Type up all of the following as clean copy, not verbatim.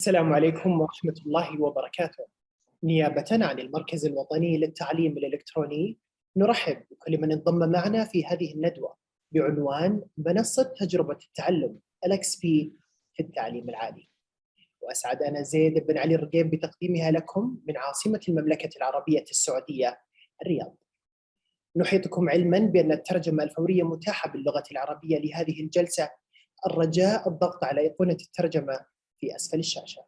السلام عليكم ورحمة الله وبركاته. نيابة عن المركز الوطني للتعليم الإلكتروني، نرحب بكل من انضم معنا في هذه الندوة بعنوان منصة تجربة التعلم LXP في التعليم العالي. وأسعد أنا زيد بن علي الرقيب بتقديمها لكم من عاصمة المملكة العربية السعودية الرياض. نحيطكم علما بأن الترجمة الفورية متاحة باللغة العربية لهذه الجلسة، الرجاء الضغط على أيقونة الترجمة في أسفل الشاشة.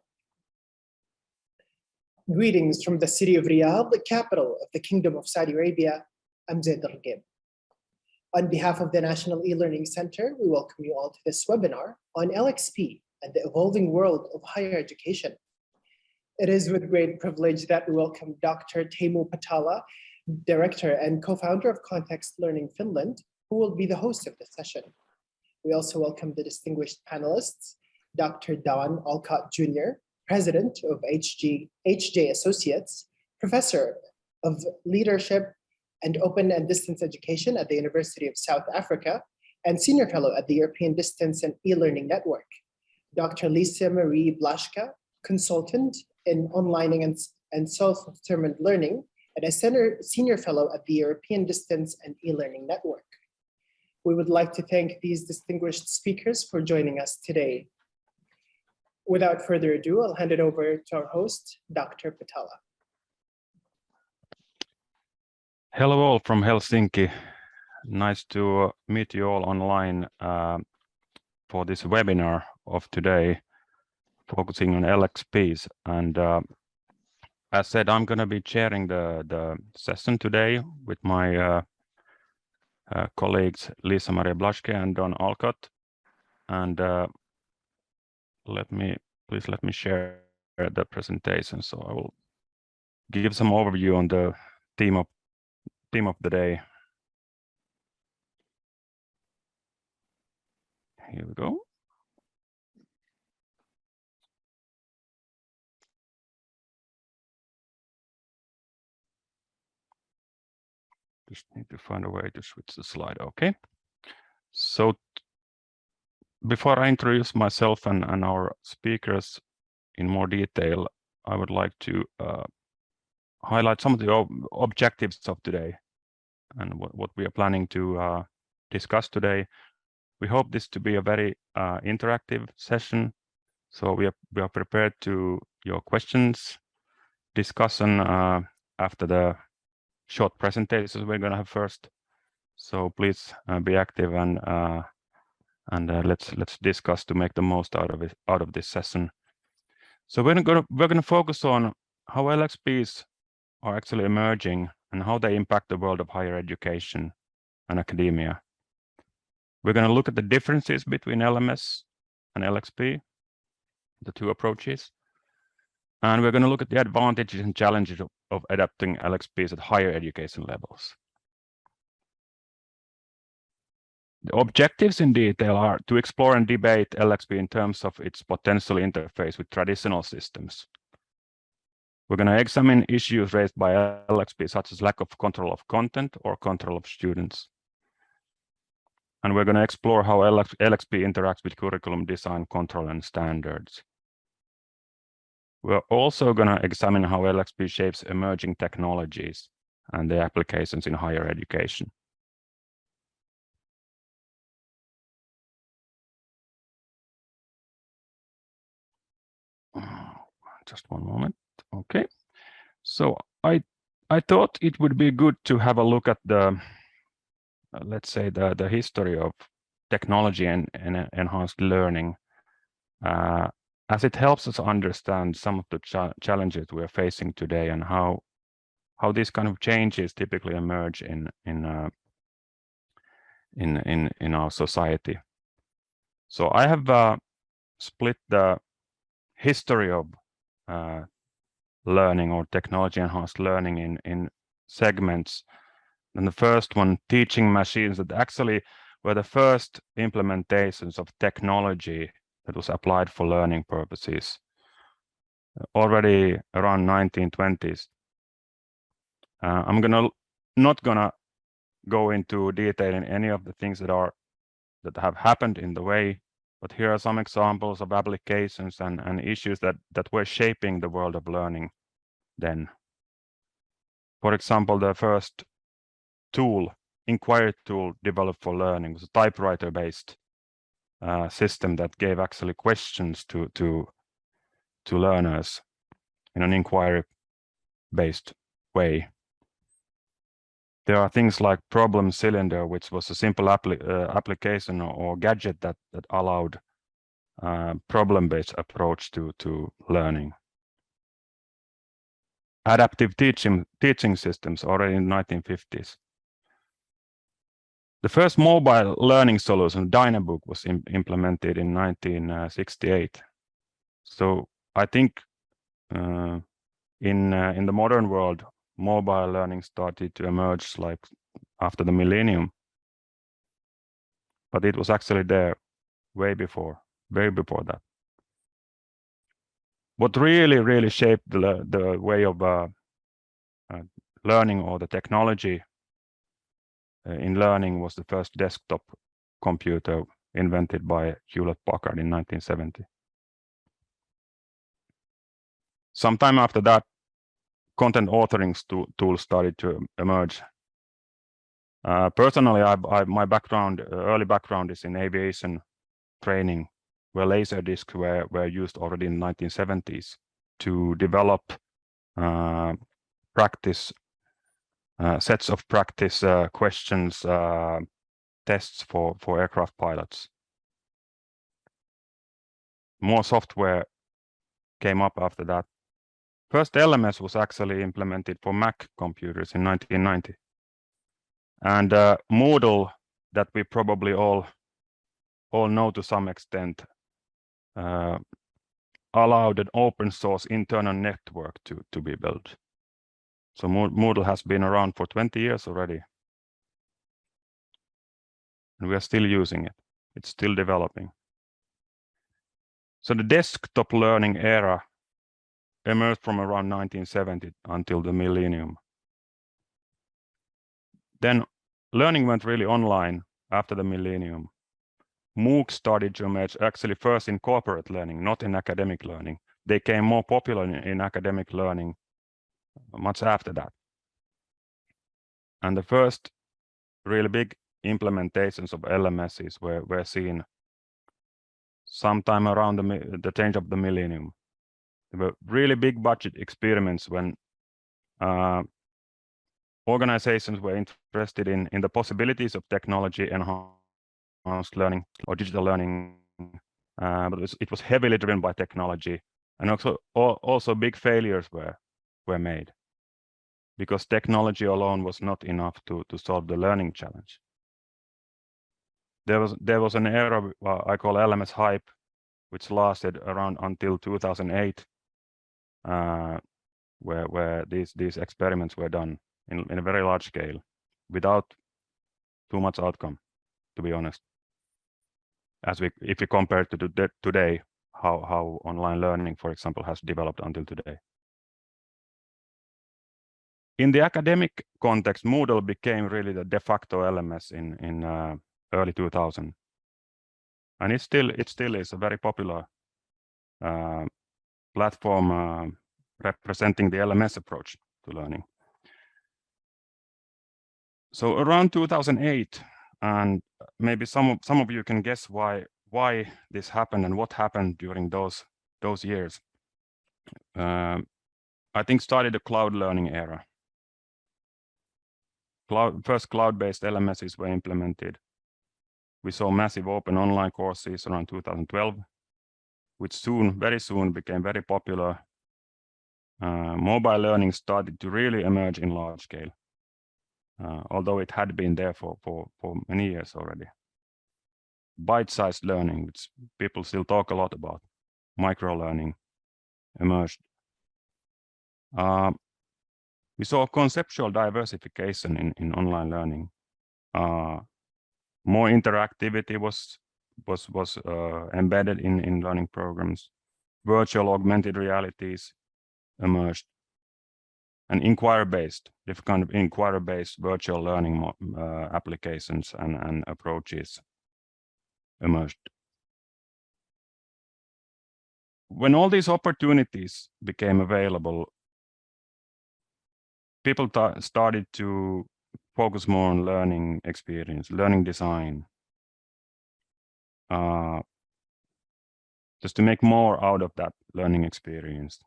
Greetings from the city of Riyadh, the capital of the Kingdom of Saudi Arabia. I'm Zaid Al-Raqib. On behalf of the National E-Learning Center, we welcome you all to this webinar on LXP and the evolving world of higher education. It is with great privilege that we welcome Dr. Teemu Patala, Director and co-founder of Context Learning Finland, who will be the host of the session. We also welcome the distinguished panelists, Dr. Don Alcott Jr., President of HJ Associates, Professor of Leadership and Open and Distance Education at the University of South Africa, and Senior Fellow at the European Distance and E-Learning Network, Dr. Lisa Marie Blaschka, Consultant in Online and Self-Determined Learning, and a Senior Fellow at the European Distance and E-Learning Network. We would like to thank these distinguished speakers for joining us today. Without further ado, I'll hand it over to our host, Dr. Patala. Hello all from Helsinki. Nice to meet you all online for this webinar of today, focusing on LXPs. And as said, I'm going to be chairing the session today with my colleagues Lisa Maria Blaschke and Don Alcott. And please let me share the presentation. So I will give some overview on the theme of the day. Here we go. Just need to find a way to switch the slide. Okay. So before I introduce myself and our speakers in more detail, I would like to highlight some of the objectives of today and what we are planning to discuss today. We hope this to be a very interactive session. So we are prepared to your questions, discussion after the short presentations we're going to have first. So please be active and let's discuss to make the most out of this session. So we're going to focus on how LXPs are actually emerging and how they impact the world of higher education and academia. We're going to look at the differences between LMS and LXP, the two approaches, and we're going to look at the advantages and challenges of adapting LXPs at higher education levels. The objectives in detail are to explore and debate LXP in terms of its potential interface with traditional systems. We're going to examine issues raised by LXP, such as lack of control of content or control of students. And we're going to explore how LXP interacts with curriculum design, control, and standards. We're also going to examine how LXP shapes emerging technologies and their applications in higher education. Just one moment. Okay. So I thought it would be good to have a look at the let's say the history of technology and enhanced learning, as it helps us understand some of the challenges we are facing today and how these kind of changes typically emerge in our society. So I have split the history of learning or technology enhanced learning in segments. And the first one, teaching machines, that actually were the first implementations of technology that was applied for learning purposes already around 1920s. I'm not gonna go into detail in any of the things that have happened in the way But here are some examples of applications and issues that were shaping the world of learning then. For example, the first tool, inquiry tool developed for learning, was a typewriter-based system that gave actually questions to learners in an inquiry-based way. There are things like Problem Cylinder, which was a simple application or gadget that allowed problem-based approach to learning. Adaptive teaching systems already in the 1950s. The first mobile learning solution, Dynabook, was implemented in 1968. So I think in the modern world, mobile learning started to emerge like after the millennium, but it was actually there way before that. What really shaped the way of learning, or the technology in learning, was the first desktop computer invented by Hewlett-Packard in 1970. Sometime after that, content authoring tools started to emerge. Personally, my early background is in aviation training, where laser discs were used already in the 1970s to develop practice sets of practice questions, tests for aircraft pilots. More software came up after that. First LMS was actually implemented for Mac computers in 1990. And Moodle, that we probably all know to some extent, allowed an open source internal network to be built. So Moodle has been around for 20 years already. And we are still using it. It's still developing. So the desktop learning era emerged from around 1970 until the millennium. Then learning went really online after the millennium. MOOCs started to emerge actually first in corporate learning, not in academic learning. They became more popular in academic learning much after that. And the first really big implementations of LMSs were seen sometime around the change of the millennium. There were really big budget experiments when organizations were interested in the possibilities of technology enhanced learning or digital learning, but it was heavily driven by technology, and also big failures were made because technology alone was not enough to solve the learning challenge. There was an era I call LMS hype, which lasted around until 2008, where these experiments were done in a very large scale without too much outcome, to be honest. If we compare to today, how online learning, for example, has developed until today. In the academic context, Moodle became really the de facto LMS in early 2000, and it still is a very popular platform representing the LMS approach to learning. So around 2008, and maybe some of you can guess why this happened and what happened during those years. I think started the cloud learning era. First cloud-based LMSs were implemented. We saw massive open online courses around 2012, which very soon became very popular. Mobile learning started to really emerge in large scale, although it had been there for many years already. Bite-sized learning, which people still talk a lot about, micro-learning, emerged. We saw conceptual diversification in online learning. More interactivity was embedded in learning programs. Virtual augmented realities emerged. And inquiry-based, different kind of inquiry-based virtual learning applications and approaches emerged. when all these opportunities became available, people started to focus more on learning experience, learning design, just to make more out of that learning experience.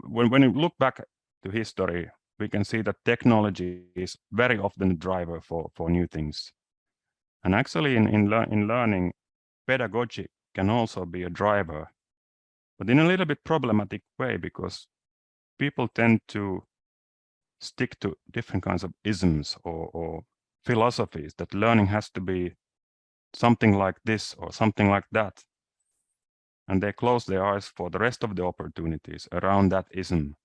When you look back to history, we can see that technology is very often a driver for new things. And actually in learning, pedagogy can also be a driver, but in a little bit problematic way, because people tend to stick to different kinds of isms or philosophies, that learning has to be something like this or something like that. And they close their eyes for the rest of the opportunities around that ism.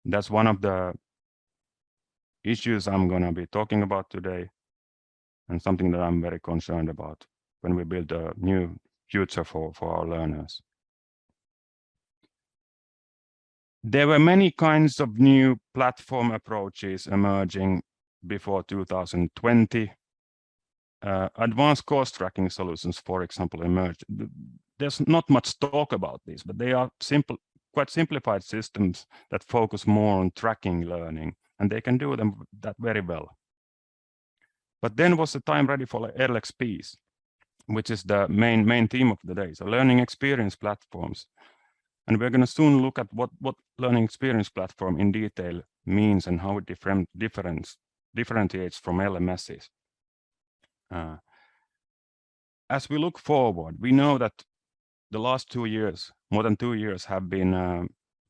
That's one of the issues I'm going to be talking about today, and something that I'm very concerned about when we build a new future for our learners. There were many kinds of new platform approaches emerging before 2020. Advanced course tracking solutions, for example, emerged. There's not much talk about these, but they are simple, quite simplified systems that focus more on tracking learning, and they can do that very well. But then was the time ready for LXPs, which is the main theme of the day, so learning experience platforms. And we're going to soon look at what learning experience platform in detail means and how it differentiates from LMSs. As we look forward, we know that the last 2 years, more than 2 years, have been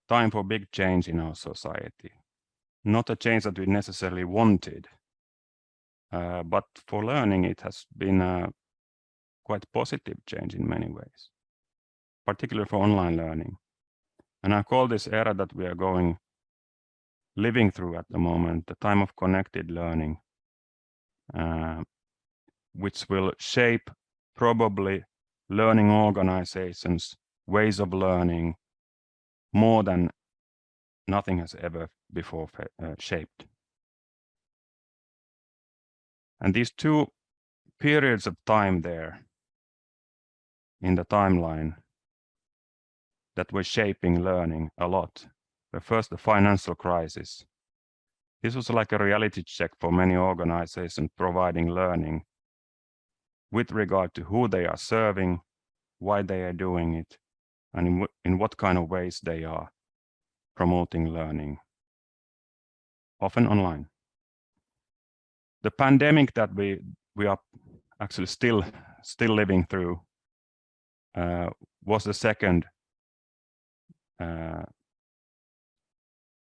time for big change in our society. Not a change that we necessarily wanted, but for learning, it has been a quite positive change in many ways, particularly for online learning. And I call this era that we are living through at the moment, the time of connected learning, which will shape probably learning organizations, ways of learning, more than nothing has ever before shaped. And these two periods of time there in the timeline that were shaping learning a lot were first the financial crisis. This was like a reality check for many organizations providing learning with regard to who they are serving, why they are doing it, and in what kind of ways they are promoting learning, often online. The pandemic that we are actually still living through was the second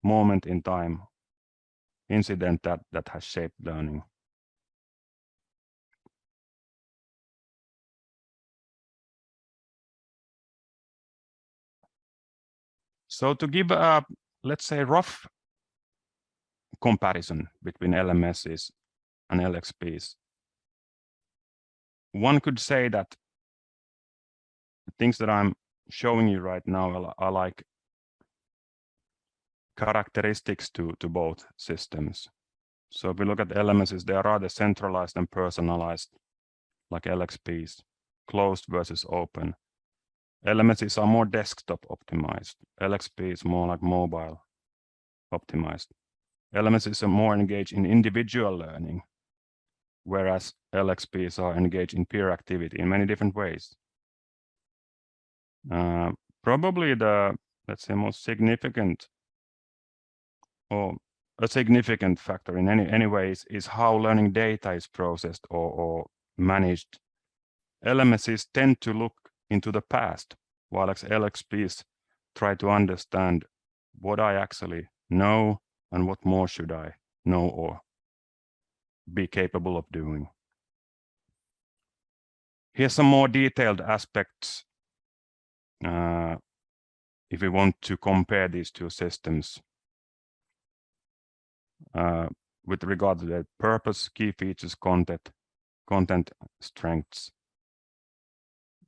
moment in time, incident that has shaped learning. So to give a, let's say, rough comparison between LMSs and LXPs, one could say that the things that I'm showing you right now are like characteristics to both systems. So if we look at LMSs, they are rather centralized and personalized, like LXPs, closed versus open. LMSs are more desktop optimized. LXP is more like mobile optimized. LMSs are more engaged in individual learning, whereas LXPs are engaged in peer activity in many different ways. Probably the, let's say, most significant or a significant factor in any ways is how learning data is processed or managed. LMSs tend to look into the past, while LXPs try to understand what I actually know and what more should I know or be capable of doing. Here's some more detailed aspects if we want to compare these two systems with regard to their purpose, key features, content strengths,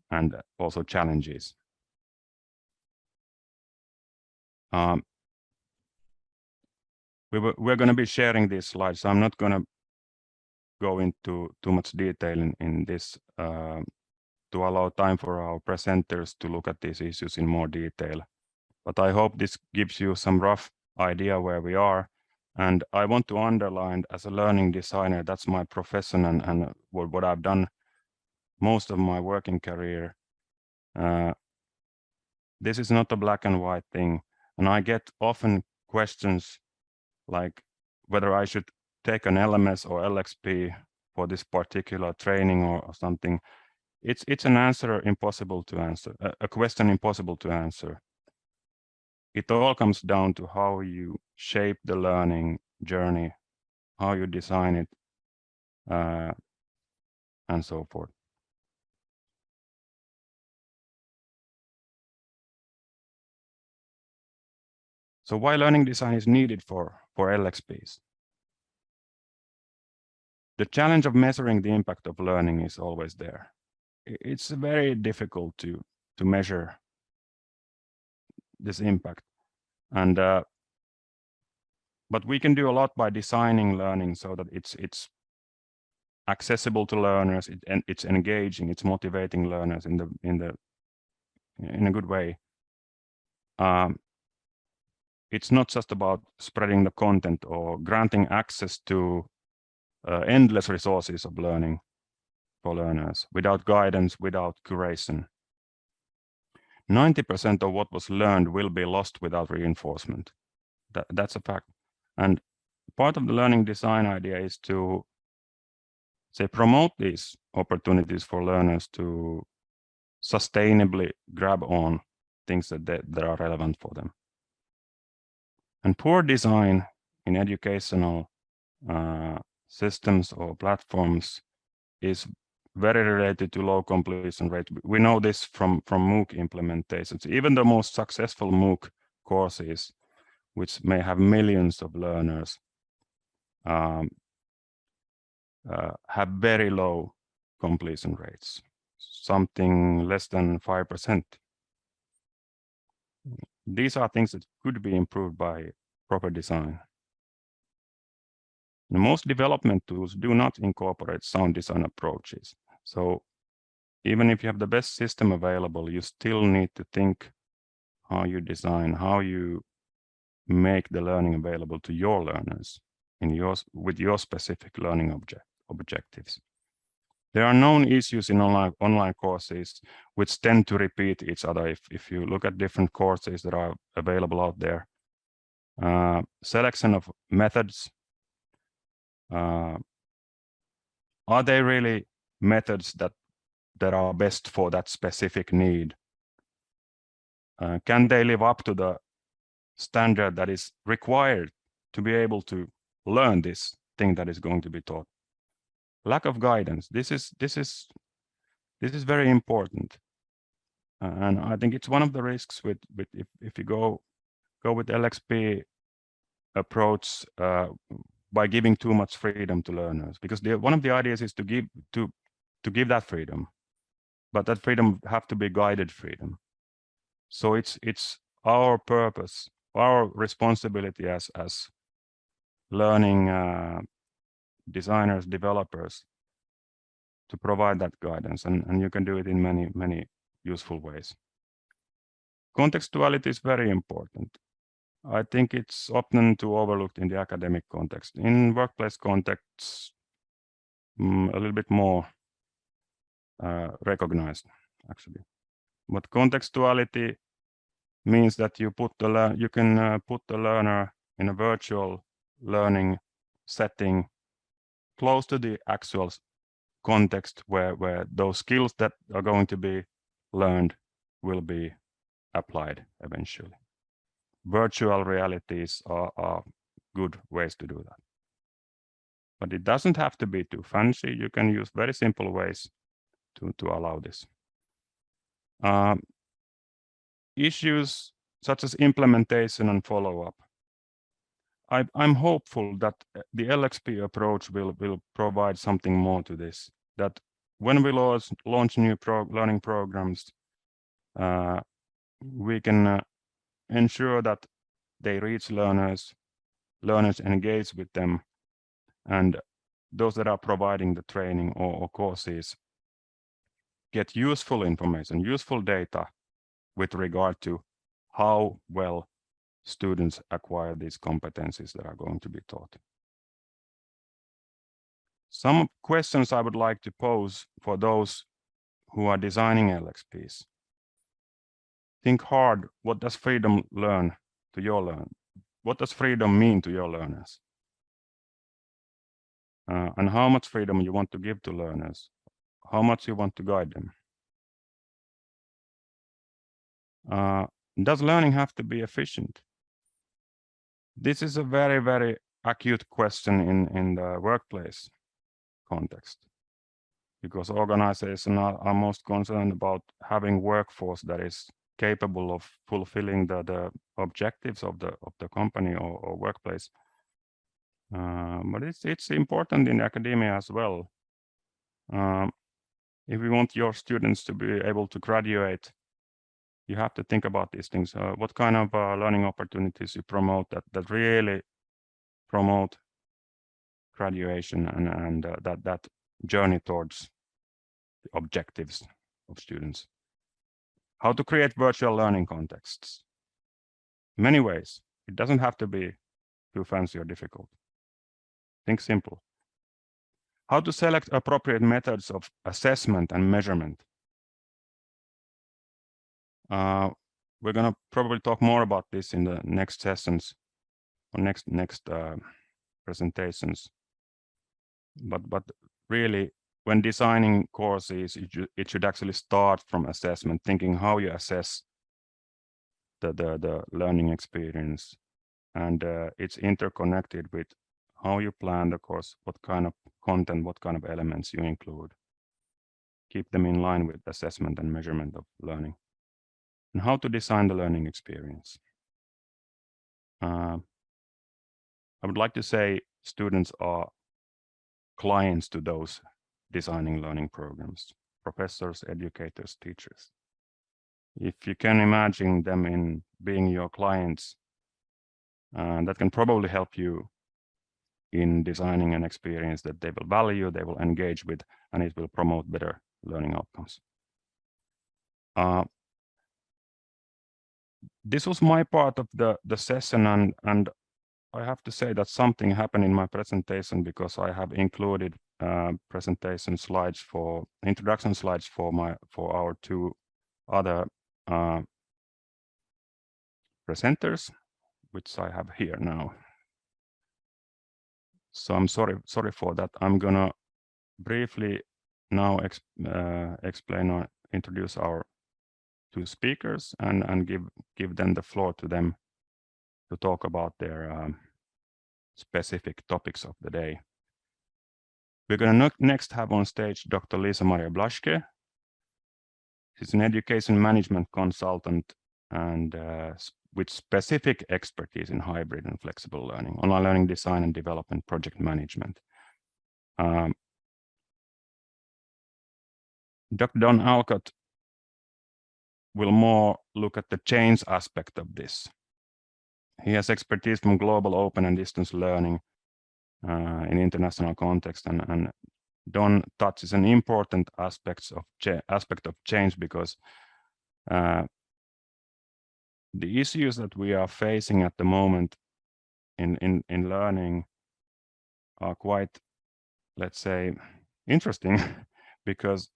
and also challenges. We're going to be sharing these slides, so I'm not going to go into too much detail in this to allow time for our presenters to look at these issues in more detail. But I hope this gives you some rough idea where we are. And I want to underline, as a learning designer, that's my profession and what I've done most of my working career. This is not a black and white thing. And I get often questions like whether I should take an LMS or LXP for this particular training or something. It's an answer impossible to answer, a question impossible to answer. It all comes down to how you shape the learning journey, how you design it, and so forth. So why learning design is needed for LXPs? The challenge of measuring the impact of learning is always there. It's very difficult to measure this impact, and but we can do a lot by designing learning so that it's accessible to learners, it's engaging, it's motivating learners in a good way. It's not just about spreading the content or granting access to endless resources of learning for learners without guidance, without curation. 90% of what was learned will be lost without reinforcement. That's a fact. And part of the learning design idea is to promote these opportunities for learners to sustainably grab on things that are relevant for them. And poor design in educational systems or platforms is very related to low completion rate. We know this from MOOC implementations. Even the most successful MOOC courses, which may have millions of learners, have very low completion rates, something less than 5%. These are things that could be improved by proper design. The most development tools do not incorporate sound design approaches. So even if you have the best system available, you still need to think how you design, how you make the learning available to your learners with your specific learning objectives. There are known issues in online courses which tend to repeat each other. If you look at different courses that are available out there, selection of methods, are they really methods that are best for that specific need? Can they live up to the standard that is required to be able to learn this thing that is going to be taught? Lack of guidance. This is very important, and I think it's one of the risks with if you go with LXP approach by giving too much freedom to learners, because one of the ideas is to give that freedom, but that freedom have to be guided freedom. So it's our purpose, our responsibility as learning designers, developers, to provide that guidance, and you can do it in many useful ways. Contextuality is very important. I think it's often too overlooked in the academic context. In workplace contexts, a little bit more recognized, actually. But contextuality means that you can put the learner in a virtual learning setting close to the actual context where those skills that are going to be learned will be applied eventually. Virtual realities are good ways to do that. But it doesn't have to be too fancy. You can use very simple ways to allow this. Issues such as implementation and follow-up. I'm hopeful that the LXP approach will provide something more to this, that when we launch new learning programs, we can ensure that they reach learners engage with them, and those that are providing the training or courses get useful information, useful data with regard to how well students acquire these competencies that are going to be taught. Some questions I would like to pose for those who are designing LXPs. Think hard, what does freedom learn to your learn? What does freedom mean to your learners? And how much freedom you want to give to learners? How much you want to guide them? Does learning have to be efficient? This is a very, very acute question in the workplace context, because organizations are most concerned about having workforce that is capable of fulfilling the objectives of the company or workplace. But it's important in academia as well. If you want your students to be able to graduate, you have to think about these things. What kind of learning opportunities you promote that really promote graduation and that journey towards the objectives of students. How to create virtual learning contexts. Many ways. It doesn't have to be too fancy or difficult. Think simple. How to select appropriate methods of assessment and measurement. We're going to probably talk more about this in the next sessions or next presentations. But really, when designing courses, it should actually start from assessment, thinking how you assess the learning experience, and it's interconnected with how you plan the course, what kind of content, what kind of elements you include. Keep them in line with assessment and measurement of learning, and how to design the learning experience. I would like to say students are clients to those designing learning programs, professors, educators, teachers. If you can imagine them in being your clients, that can probably help you in designing an experience that they will value, they will engage with, and it will promote better learning outcomes. This was my part of the session, and I have to say that something happened in my presentation, because I have included presentation slides for introduction slides for our two other presenters, which I have here now. So I'm sorry for that. I'm gonna briefly now explain or introduce our two speakers and give them the floor to them to talk about their specific topics of the day. We're going to next have on stage Dr. Lisa Maria Blaschke. She's an education management consultant and with specific expertise in hybrid and flexible learning, online learning design and development, project management. Dr. Don Alcott will more look at the change aspect of this. He has expertise from global open and distance learning in international context, and Don touches an important aspect of change, because the issues that we are facing at the moment in learning are quite, let's say, interesting, because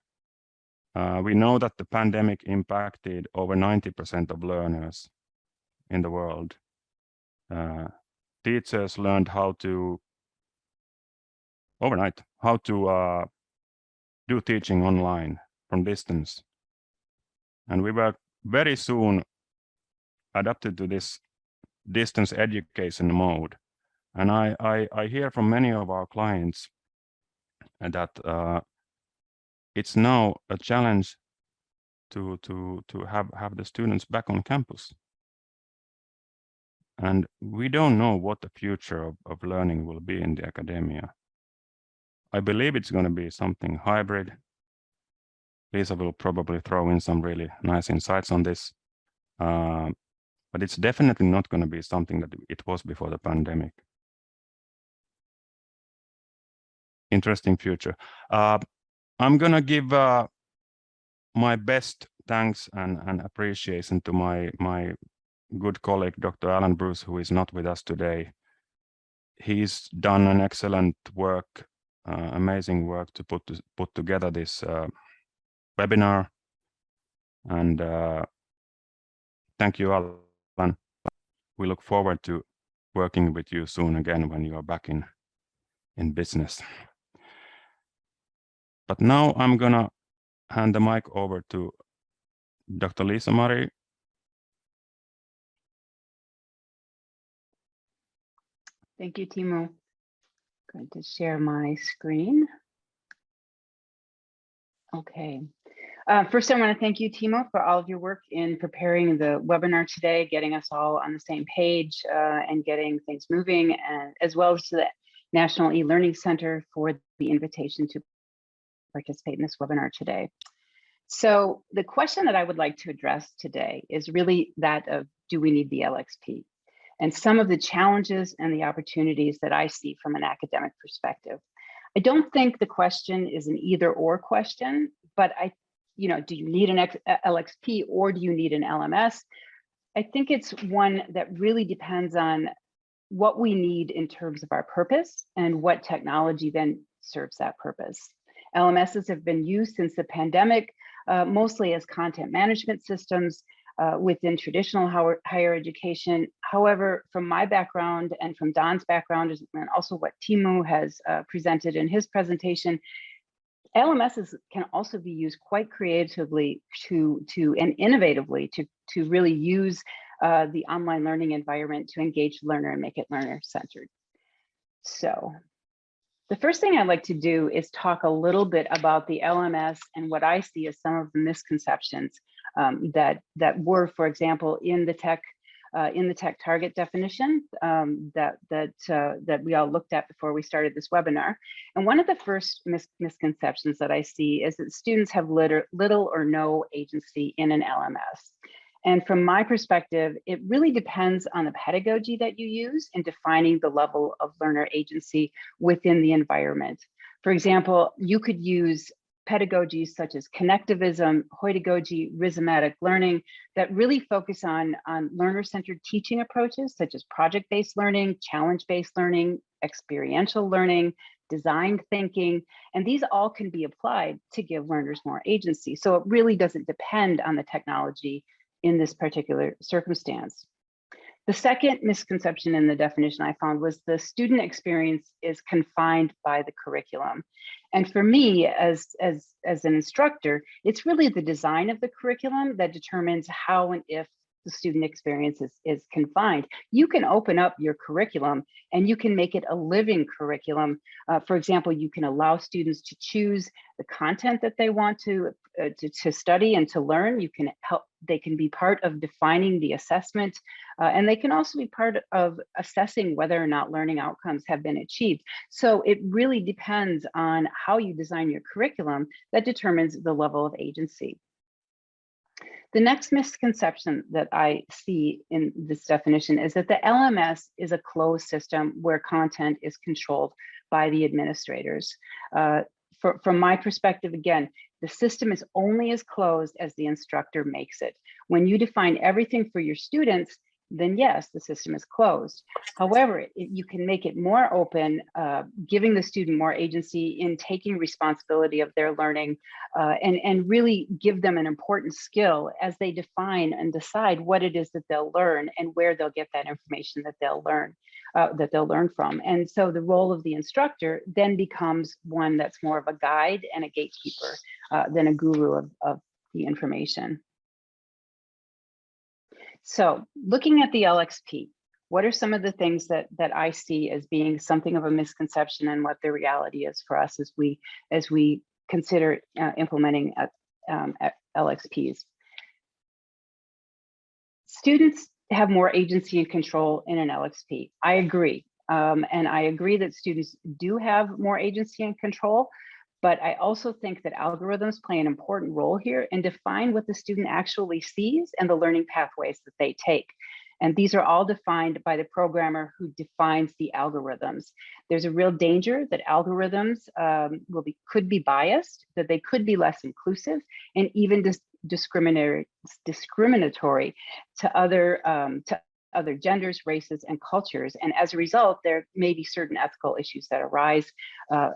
we know that the pandemic impacted over 90% of learners in the world. Teachers learned overnight how to do teaching online from distance, and we were very soon adapted to this distance education mode. And I hear from many of our clients that it's now a challenge to have the students back on campus. And we don't know what the future of learning will be in the academia. I believe it's going to be something hybrid. Lisa will probably throw in some really nice insights on this. But it's definitely not going to be something that it was before the pandemic. Interesting future. I'm going to give my best thanks and appreciation to my good colleague, Dr. Alan Bruce, who is not with us today. He's done an excellent work, amazing work to put together this webinar. And thank you, Alan. We look forward to working with you soon again when you are back in business. But now I'm gonna hand the mic over to Dr. Lisa-Marie. Thank you, Timo. I'm going to share my screen. Okay. First, I want to thank you, Timo, for all of your work in preparing the webinar today, getting us all on the same page and getting things moving, and as well as to the National E-Learning Center for the invitation to participate in this webinar today. So the question that I would like to address today is really that of, do we need the LXP? And some of the challenges and the opportunities that I see from an academic perspective. I don't think the question is an either or question, but do you need an LXP or do you need an LMS? I think it's one that really depends on what we need in terms of our purpose and what technology then serves that purpose. LMSs have been used since the pandemic, mostly as content management systems within traditional higher education. However, from my background and from Don's background, and also what Timo has presented in his presentation, LMSs can also be used quite creatively and innovatively to really use the online learning environment to engage the learner and make it learner-centered. So the first thing I'd like to do is talk a little bit about the LMS and what I see as some of the misconceptions that were, for example, in the tech target definition that we all looked at before we started this webinar. And one of the first misconceptions that I see is that students have little or no agency in an LMS. And from my perspective, it really depends on the pedagogy that you use in defining the level of learner agency within the environment. For example, you could use pedagogies such as connectivism, hoidagogy, rhizomatic learning that really focus on learner-centered teaching approaches such as project-based learning, challenge-based learning, experiential learning, design thinking, and these all can be applied to give learners more agency. So it really doesn't depend on the technology in this particular circumstance. The second misconception in the definition I found was the student experience is confined by the curriculum. And for me, as an instructor, it's really the design of the curriculum that determines how and if the student experience is confined. You can open up your curriculum and you can make it a living curriculum. For example, you can allow students to choose the content that they want to study and to learn. You can help, they can be part of defining the assessment, and they can also be part of assessing whether or not learning outcomes have been achieved. So it really depends on how you design your curriculum that determines the level of agency. The next misconception that I see in this definition is that the LMS is a closed system where content is controlled by the administrators. From my perspective, again, the system is only as closed as the instructor makes it. When you define everything for your students, then yes, the system is closed. However, you can make it more open, giving the student more agency in taking responsibility of their learning and really give them an important skill as they define and decide what it is that they'll learn and where they'll get that information that they'll learn from. And so the role of the instructor then becomes one that's more of a guide and a gatekeeper than a guru of the information. So looking at the LXP, what are some of the things that I see as being something of a misconception and what the reality is for us as we consider implementing LXPs? Students have more agency and control in an LXP. I agree. And I agree that students do have more agency and control, but I also think that algorithms play an important role here and define what the student actually sees and the learning pathways that they take. And these are all defined by the programmer who defines the algorithms. There's a real danger that algorithms could be biased, that they could be less inclusive, and even discriminatory to other genders, races, and cultures. And as a result, there may be certain ethical issues that arise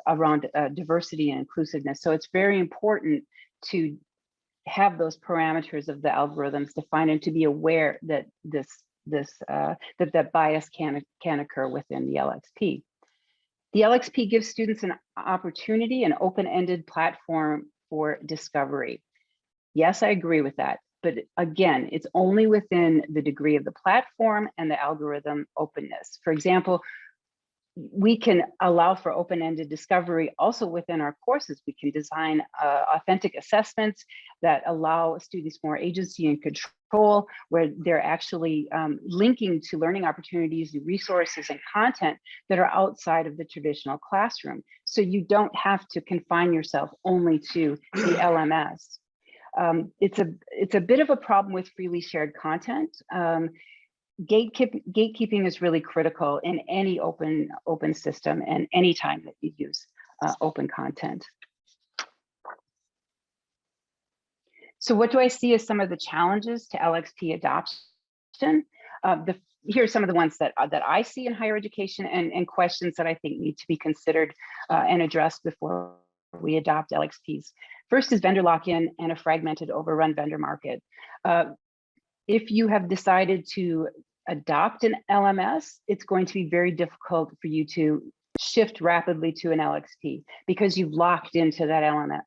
around diversity and inclusiveness. So it's very important to have those parameters of the algorithms defined and to be aware that that bias can occur within the LXP. The LXP gives students an opportunity, an open-ended platform for discovery. Yes, I agree with that. But again, it's only within the degree of the platform and the algorithm openness. For example, we can allow for open-ended discovery also within our courses. We can design authentic assessments that allow students more agency and control, where they're actually linking to learning opportunities and resources and content that are outside of the traditional classroom. So you don't have to confine yourself only to the LMS. It's a bit of a problem with freely shared content. Gatekeeping is really critical in any open system and any time that you use open content. So what do I see as some of the challenges to LXP adoption? Here are some of the ones that I see in higher education and questions that I think need to be considered and addressed before we adopt LXPs. First is vendor lock-in and a fragmented, overrun vendor market. If you have decided to adopt an LMS, it's going to be very difficult for you to shift rapidly to an LXP because you've locked into that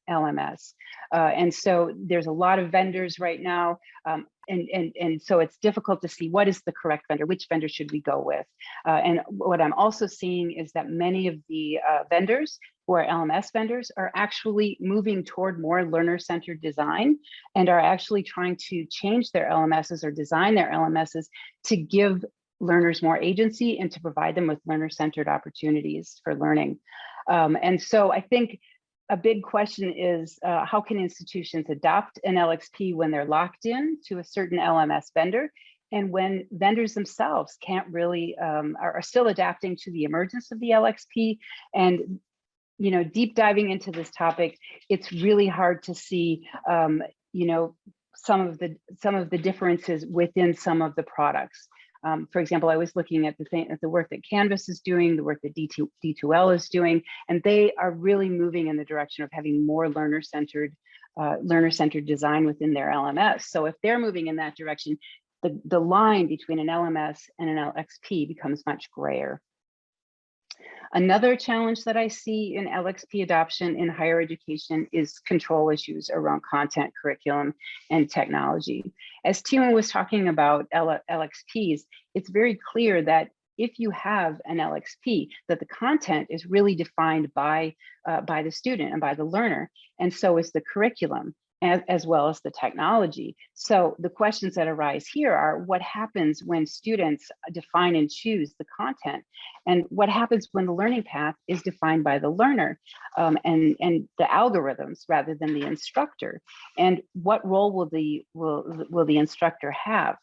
LMS. And so there's a lot of vendors right now. And so it's difficult to see what is the correct vendor, which vendor should we go with. And what I'm also seeing is that many of the vendors who are LMS vendors are actually moving toward more learner-centered design and are actually trying to change their LMSs or design their LMSs to give learners more agency and to provide them with learner-centered opportunities for learning. And so I think a big question is how can institutions adopt an LXP when they're locked in to a certain LMS vendor, and when vendors themselves can't really are still adapting to the emergence of the LXP. And deep diving into this topic, it's really hard to see some of the differences within some of the products. For example, I was looking at the work that Canvas is doing, the work that D2L is doing, and they are really moving in the direction of having more learner-centered design within their LMS. So if they're moving in that direction, the line between an LMS and an LXP becomes much grayer. Another challenge that I see in LXP adoption in higher education is control issues around content, curriculum, and technology. As Timo was talking about LXPs, it's very clear that if you have an LXP, that the content is really defined by the student and by the learner, and so is the curriculum, as well as the technology. So the questions that arise here are, what happens when students define and choose the content? And what happens when the learning path is defined by the learner and the algorithms rather than the instructor? And what role will the instructor have?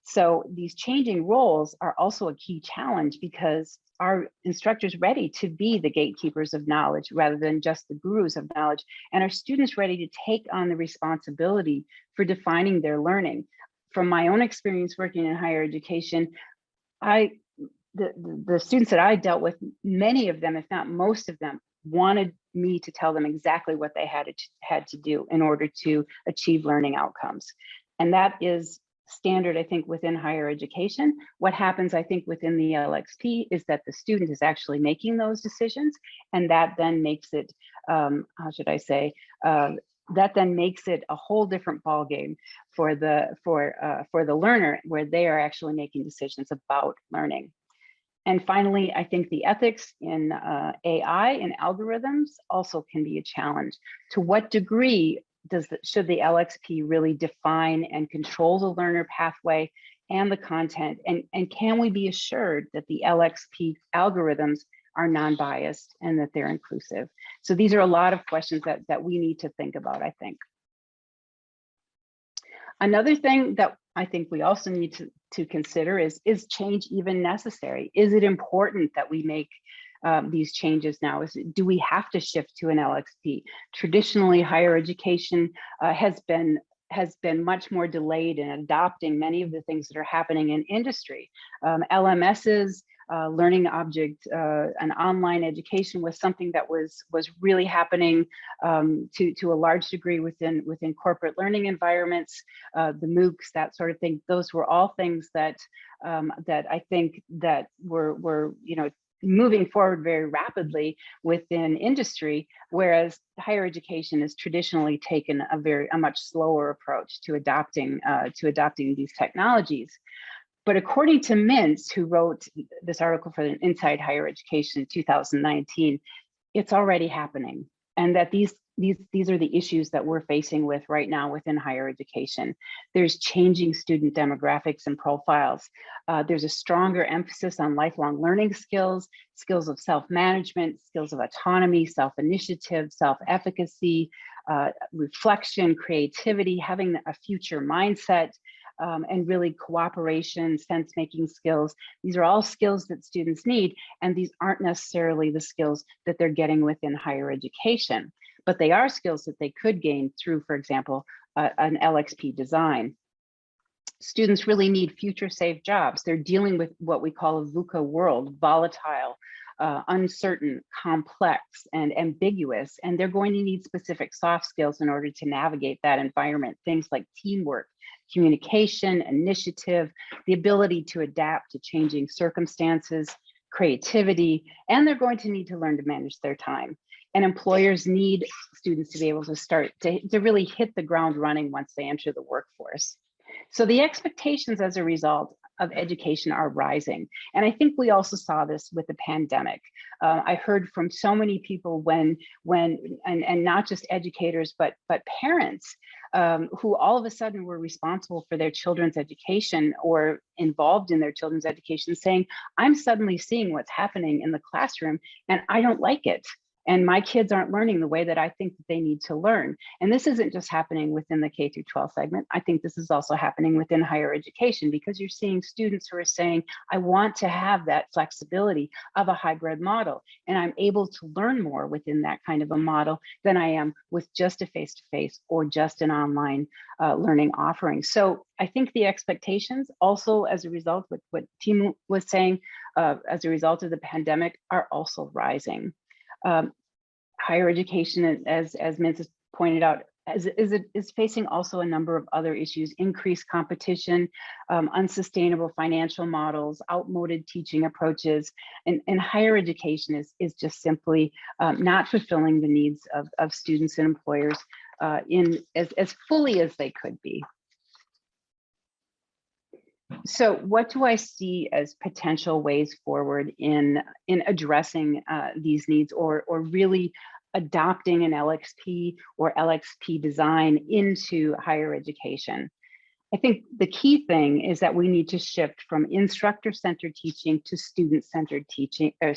So these changing roles are also a key challenge, because are instructors ready to be the gatekeepers of knowledge rather than just the gurus of knowledge? And are students ready to take on the responsibility for defining their learning? From my own experience working in higher education, the students that I dealt with, many of them, if not most of them, wanted me to tell them exactly what they had to do in order to achieve learning outcomes. And that is standard, I think, within higher education. What happens, I think, within the LXP is that the student is actually making those decisions, and that then makes it, how should I say, that then makes it a whole different ballgame for the learner, where they are actually making decisions about learning. And finally, I think the ethics in AI and algorithms also can be a challenge. To what degree should the LXP really define and control the learner pathway and the content? And can we be assured that the LXP algorithms are non-biased and that they're inclusive? So these are a lot of questions that we need to think about, I think. Another thing that I think we also need to consider is change even necessary? Is it important that we make these changes now? Do we have to shift to an LXP? Traditionally, higher education has been much more delayed in adopting many of the things that are happening in industry. LMSs, learning object, and online education was something that was really happening to a large degree within corporate learning environments. The MOOCs, that sort of thing. Those were all things that I think that were moving forward very rapidly within industry, whereas higher education has traditionally taken a much slower approach to adopting these technologies. But according to Mintz, who wrote this article for Inside Higher Education in 2019, it's already happening, and that these are the issues that we're facing with right now within higher education. There's changing student demographics and profiles. There's a stronger emphasis on lifelong learning skills, skills of self-management, skills of autonomy, self-initiative, self-efficacy, reflection, creativity, having a future mindset, and really cooperation, sense-making skills. These are all skills that students need, and these aren't necessarily the skills that they're getting within higher education, but they are skills that they could gain through, for example, an LXP design. Students really need future-safe jobs. They're dealing with what we call a VUCA world, volatile, uncertain, complex, and ambiguous, and they're going to need specific soft skills in order to navigate that environment. Things like teamwork, communication, initiative, the ability to adapt to changing circumstances, creativity, and they're going to need to learn to manage their time. And employers need students to be able to start to really hit the ground running once they enter the workforce. So the expectations as a result of education are rising. And I think we also saw this with the pandemic. I heard from so many people and not just educators, but parents who all of a sudden were responsible for their children's education or involved in their children's education, saying, I'm suddenly seeing what's happening in the classroom and I don't like it. And my kids aren't learning the way that I think that they need to learn. And this isn't just happening within the K through 12 segment. I think this is also happening within higher education, because you're seeing students who are saying, I want to have that flexibility of a hybrid model. And I'm able to learn more within that kind of a model than I am with just a face-to-face or just an online learning offering. So I think the expectations also, as a result with what Timo was saying, as a result of the pandemic, are also rising. Higher education, as Mintz has pointed out, is facing also a number of other issues: increased competition, unsustainable financial models, outmoded teaching approaches, and higher education is just simply not fulfilling the needs of students and employers as fully as they could be. So what do I see as potential ways forward in addressing these needs, or really adopting an LXP or LXP design into higher education? I think the key thing is that we need to shift from instructor-centered teaching to student-centered teaching, or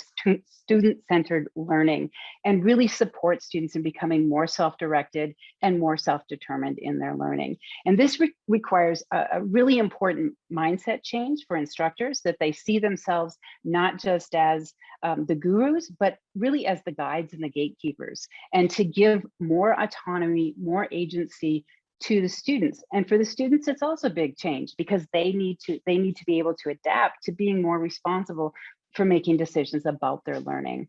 student-centered learning, and really support students in becoming more self-directed and more self-determined in their learning. And this requires a really important mindset change for instructors, that they see themselves not just as the gurus, but really as the guides and the gatekeepers, and to give more autonomy, more agency to the students. And for the students, it's also a big change, because they need to be able to adapt to being more responsible for making decisions about their learning.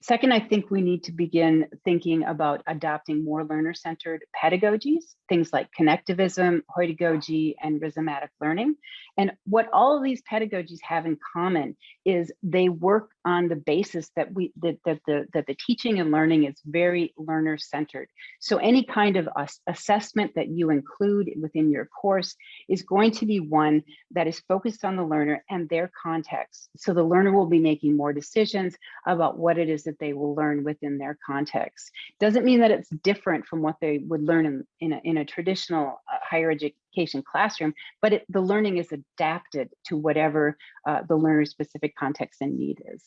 Second, I think we need to begin thinking about adopting more learner-centered pedagogies, things like connectivism, hoidagogy, and rhizomatic learning. And what all of these pedagogies have in common is they work on the basis that the teaching and learning is very learner-centered. So any kind of assessment that you include within your course is going to be one that is focused on the learner and their context. So the learner will be making more decisions about what it is that they will learn within their context. Doesn't mean that it's different from what they would learn in a traditional higher education classroom, but the learning is adapted to whatever the learner's specific context and need is.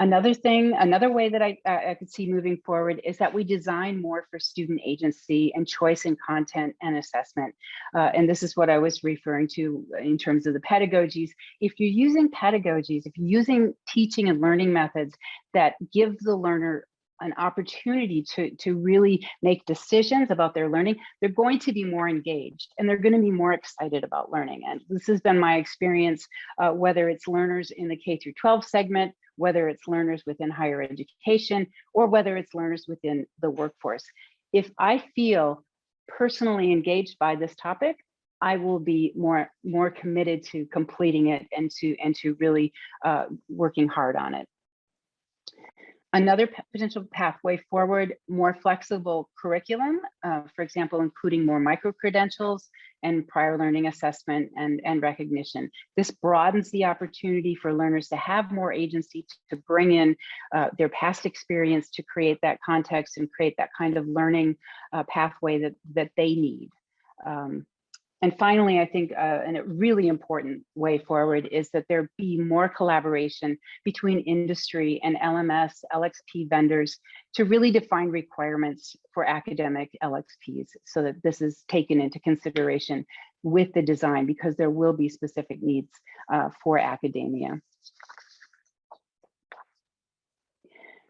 Another way that I could see moving forward is that we design more for student agency and choice in content and assessment. And this is what I was referring to in terms of the pedagogies. If you're using pedagogies, if you're using teaching and learning methods that give the learner an opportunity to really make decisions about their learning, they're going to be more engaged and they're going to be more excited about learning. And this has been my experience, whether it's learners in the K through 12 segment, whether it's learners within higher education, or whether it's learners within the workforce. If I feel personally engaged by this topic, I will be more committed to completing it and to really working hard on it. Another potential pathway forward, more flexible curriculum, for example, including more micro-credentials and prior learning assessment and recognition. This broadens the opportunity for learners to have more agency to bring in their past experience to create that context and create that kind of learning pathway that they need. And finally, I think a really important way forward is that there be more collaboration between industry and LMS, LXP vendors to really define requirements for academic LXPs so that this is taken into consideration with the design, because there will be specific needs for academia.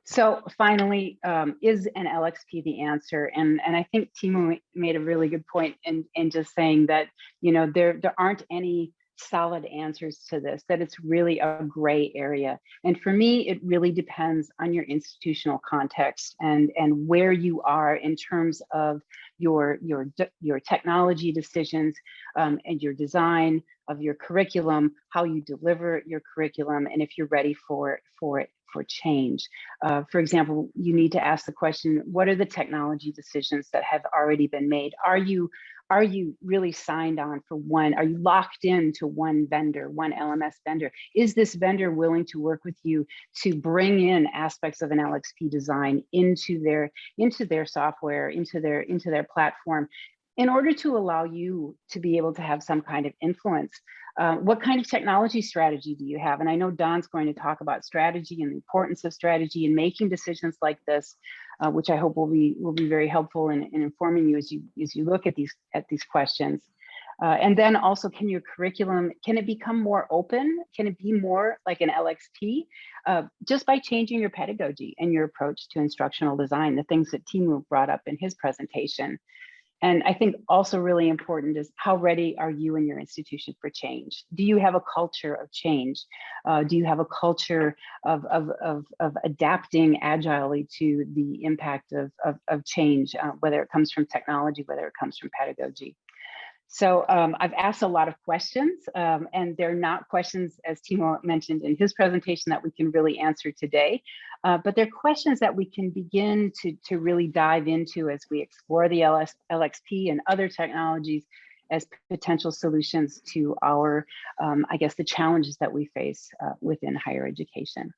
So finally, is an LXP the answer? And I think Timo made a really good point in just saying that, you know, there aren't any solid answers to this, that it's really a gray area. And for me, it really depends on your institutional context and where you are in terms of your technology decisions and your design of your curriculum, how you deliver your curriculum, and if you're ready for change. For example, you need to ask the question, what are the technology decisions that have already been made? Are you really signed on for one? Are you locked into one vendor, one LMS vendor? Is this vendor willing to work with you to bring in aspects of an LXP design into their software, into their platform, in order to allow you to be able to have some kind of influence? What kind of technology strategy do you have? And I know Don's going to talk about strategy and the importance of strategy in making decisions like this, which I hope will be very helpful in informing you as you look at these questions. And then also, can your curriculum, can it become more open? Can it be more like an LXP? Just by changing your pedagogy and your approach to instructional design, the things that Timo brought up in his presentation. And I think also really important is, how ready are you and your institution for change? Do you have a culture of change? Do you have a culture of adapting agilely to the impact of change, whether it comes from technology, whether it comes from pedagogy? So I've asked a lot of questions, and they're not questions, as Timo mentioned in his presentation, that we can really answer today, but they're questions that we can begin to really dive into as we explore the LXP and other technologies as potential solutions to our, I guess, the challenges that we face within higher education.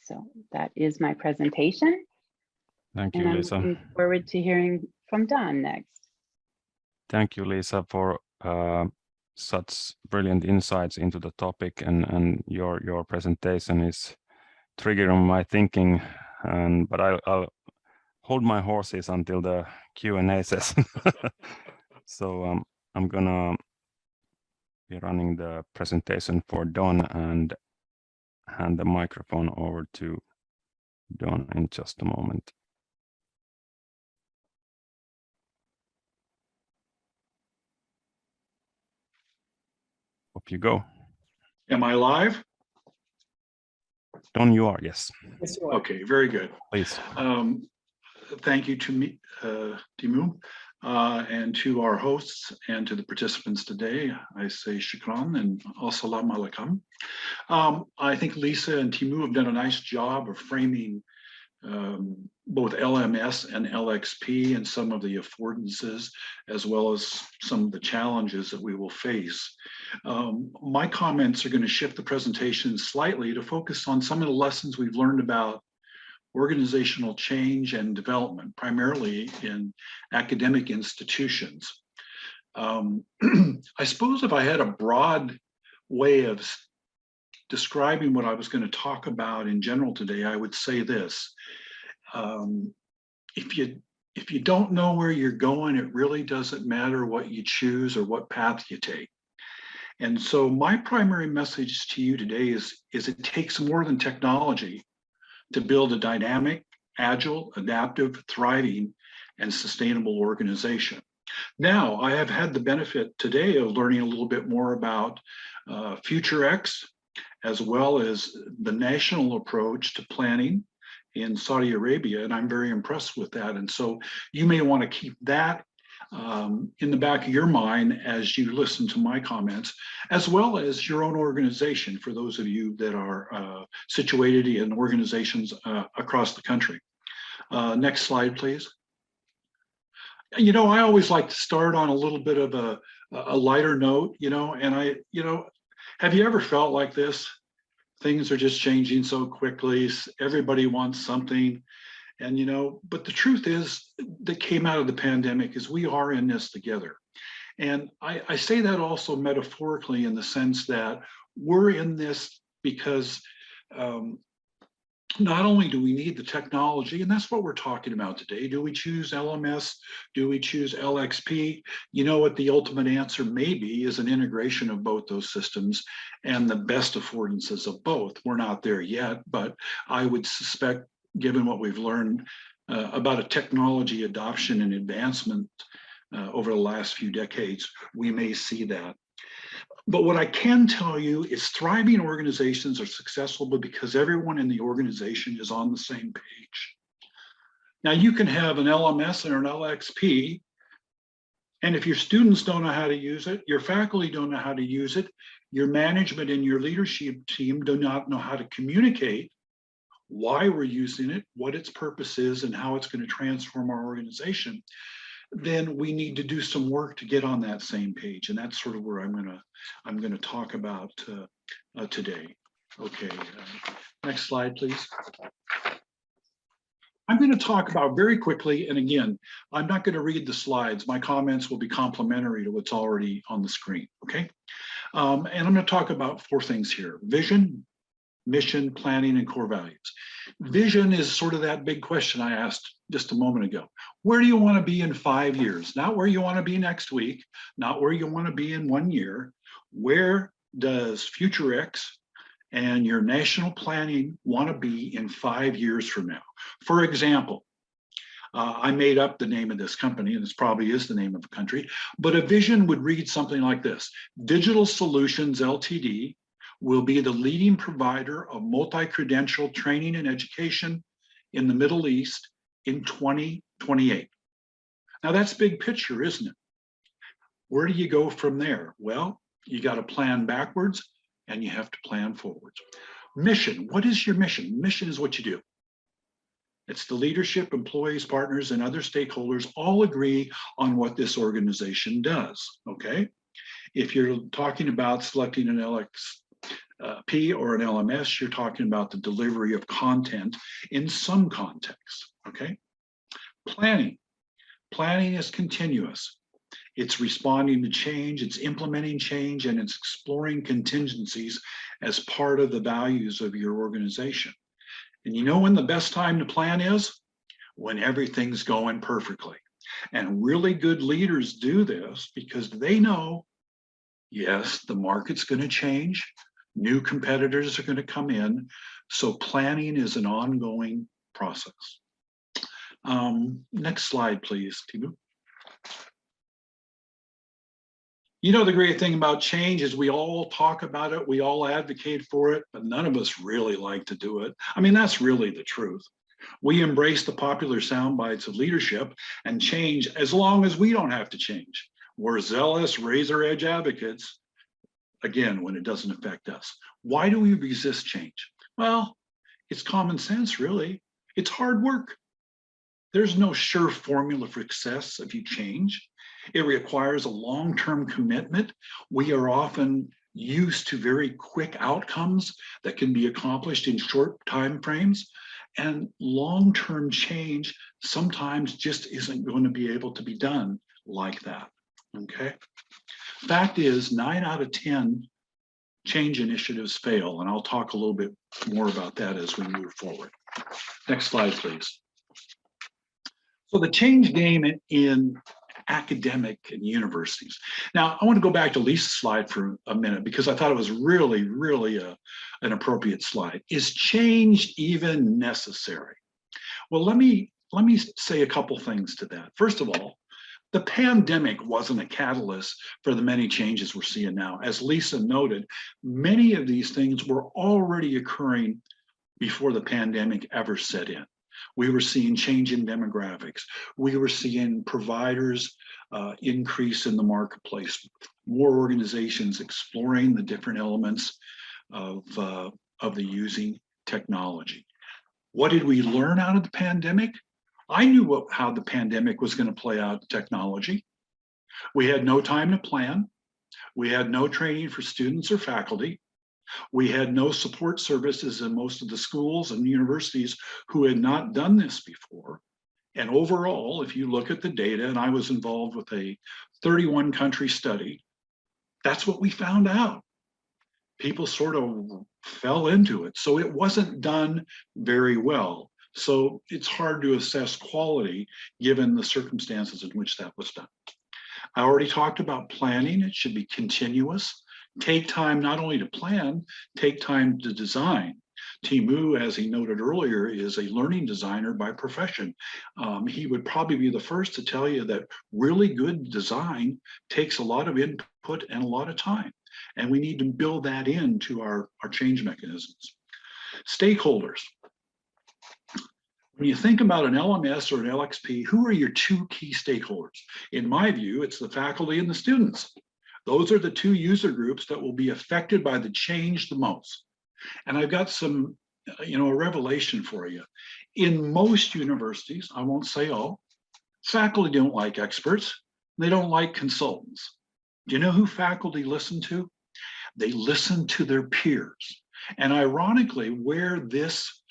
So that is my presentation. Thank you, Lisa. I'm looking forward to hearing from Don next. Thank you, Lisa, for such brilliant insights into the topic, and your presentation is triggering my thinking. But I'll hold my horses until the Q&A session. So I'm gonna be running the presentation for Don and hand the microphone over to Don in just a moment. Off you go. Am I live? Don, you are, yes. Yes, you are. Okay, very good. Please. Thank you to me, Timo, and to our hosts and to the participants today. I say shukran and assalamu alaikum. I think Lisa and Timo have done a nice job of framing both LMS and LXP and some of the affordances, as well as some of the challenges that we will face. My comments are going to shift the presentation slightly to focus on some of the lessons we've learned about organizational change and development, primarily in academic institutions. I suppose if I had a broad way of describing what I was going to talk about in general today, I would say this. If you don't know where you're going, it really doesn't matter what you choose or what path you take. And so my primary message to you today is it takes more than technology to build a dynamic, agile, adaptive, thriving, and sustainable organization. Now, I have had the benefit today of learning a little bit more about FutureX, as well as the national approach to planning in Saudi Arabia, and I'm very impressed with that. And so you may want to keep that in the back of your mind as you listen to my comments, as well as your own organization, for those of you that are situated in organizations across the country. Next slide, please. You know, I always like to start on a little bit of a lighter note, have you ever felt like this? Things are just changing so quickly. Everybody wants something. And, but the truth is that came out of the pandemic is we are in this together. And I say that also metaphorically in the sense that we're in this because not only do we need the technology, and that's what we're talking about today. Do we choose LMS? Do we choose LXP? You know what the ultimate answer may be is an integration of both those systems and the best affordances of both. We're not there yet, but I would suspect, given what we've learned about a technology adoption and advancement over the last few decades, we may see that. But what I can tell you is thriving organizations are successful because everyone in the organization is on the same page. Now, you can have an LMS or an LXP, and if your students don't know how to use it, your faculty don't know how to use it, your management and your leadership team do not know how to communicate why we're using it, what its purpose is, and how it's going to transform our organization, then we need to do some work to get on that same page. And that's sort of where I'm going to talk about today. Okay, next slide, please. I'm going to talk about very quickly, and again, I'm not going to read the slides. My comments will be complementary to what's already on the screen, okay? And I'm going to talk about 4 things here: vision, mission, planning, and core values. Vision is sort of that big question I asked just a moment ago. Where do you want to be in 5 years? Not where you want to be next week, not where you want to be in 1 year. Where does FutureX and your national planning want to be in 5 years from now? For example, I made up the name of this company, and this probably is the name of the country, but a vision would read something like this: Digital Solutions Ltd. Will be the leading provider of multi-credential training and education in the Middle East in 2028. Now that's big picture, isn't it? Where do you go from there? Well, you got to plan backwards and you have to plan forwards. Mission, what is your mission? Mission is what you do. It's the leadership, employees, partners, and other stakeholders all agree on what this organization does, okay? If you're talking about selecting an LXP or an LMS, you're talking about the delivery of content in some context, okay? Planning. Planning is continuous. It's responding to change, it's implementing change, and it's exploring contingencies as part of the values of your organization. And you know when the best time to plan is? When everything's going perfectly. And really good leaders do this because they know, yes, the market's going to change. New competitors are going to come in. So planning is an ongoing process. Next slide, please, Timu. You know, the great thing about change is we all talk about it, we all advocate for it, but none of us really like to do it. I mean, that's really the truth. We embrace the popular sound bites of leadership and change as long as we don't have to change. We're zealous, razor edge advocates, again, when it doesn't affect us. Why do we resist change? Well, it's common sense, really. It's hard work. There's no sure formula for success if you change. It requires a long-term commitment. We are often used to very quick outcomes that can be accomplished in short time frames. And long-term change sometimes just isn't going to be able to be done like that, okay? Fact is, 9 out of 10 change initiatives fail. And I'll talk a little bit more about that as we move forward. Next slide, please. So the change game in academic and universities. Now, I want to go back to Lisa's slide for a minute because I thought it was really, really an appropriate slide. Is change even necessary? Well, let me say a couple things to that. First of all, the pandemic wasn't a catalyst for the many changes we're seeing now. As Lisa noted, many of these things were already occurring before the pandemic ever set in. We were seeing change in demographics. We were seeing providers increase in the marketplace, more organizations exploring the different elements of the using technology. What did we learn out of the pandemic? I knew how the pandemic was going to play out in technology. We had no time to plan. We had no training for students or faculty. We had no support services in most of the schools and universities who had not done this before. And overall, if you look at the data, and I was involved with a 31 country study, that's what we found out. People sort of fell into it. So it wasn't done very well. So it's hard to assess quality given the circumstances in which that was done. I already talked about planning. It should be continuous. Take time not only to plan, take time to design. Timu, as he noted earlier, is a learning designer by profession. He would probably be the first to tell you that really good design takes a lot of input and a lot of time. And we need to build that into our change mechanisms. Stakeholders. When you think about an LMS or an LXP, who are your two key stakeholders? In my view, it's the faculty and the students. Those are the two user groups that will be affected by the change the most. And I've got some, a revelation for you. In most universities, I won't say all, faculty don't like experts. They don't like consultants. Do you know who faculty listen to? They listen to their peers. And ironically, where this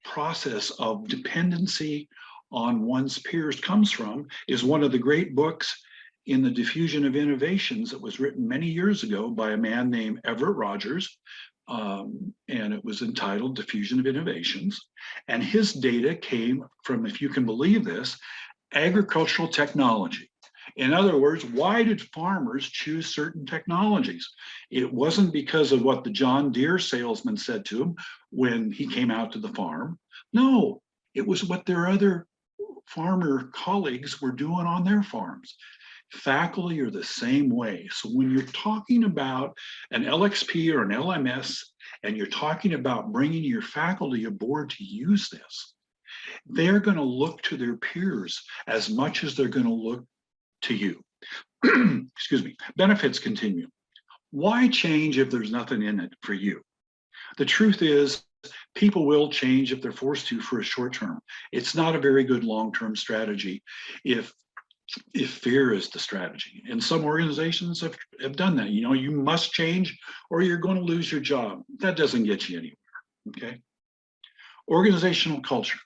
process of dependency on one's peers comes from is one of the great books in the diffusion of innovations that was written many years ago by a man named Everett Rogers. And it was entitled Diffusion of Innovations. And his data came from, if you can believe this, agricultural technology. In other words, why did farmers choose certain technologies? It wasn't because of what the John Deere salesman said to him when he came out to the farm. No, it was what their other farmer colleagues were doing on their farms. Faculty are the same way. So when you're talking about an LXP or an LMS, and you're talking about bringing your faculty aboard to use this, they're going to look to their peers as much as they're going to look to you. Excuse me. Benefits continuum. Why change if there's nothing in it for you? The truth is, people will change if they're forced to for a short term. It's not a very good long-term strategy if fear is the strategy. And some organizations have done that. You must change or you're going to lose your job. That doesn't get you anywhere, okay? Organizational culture.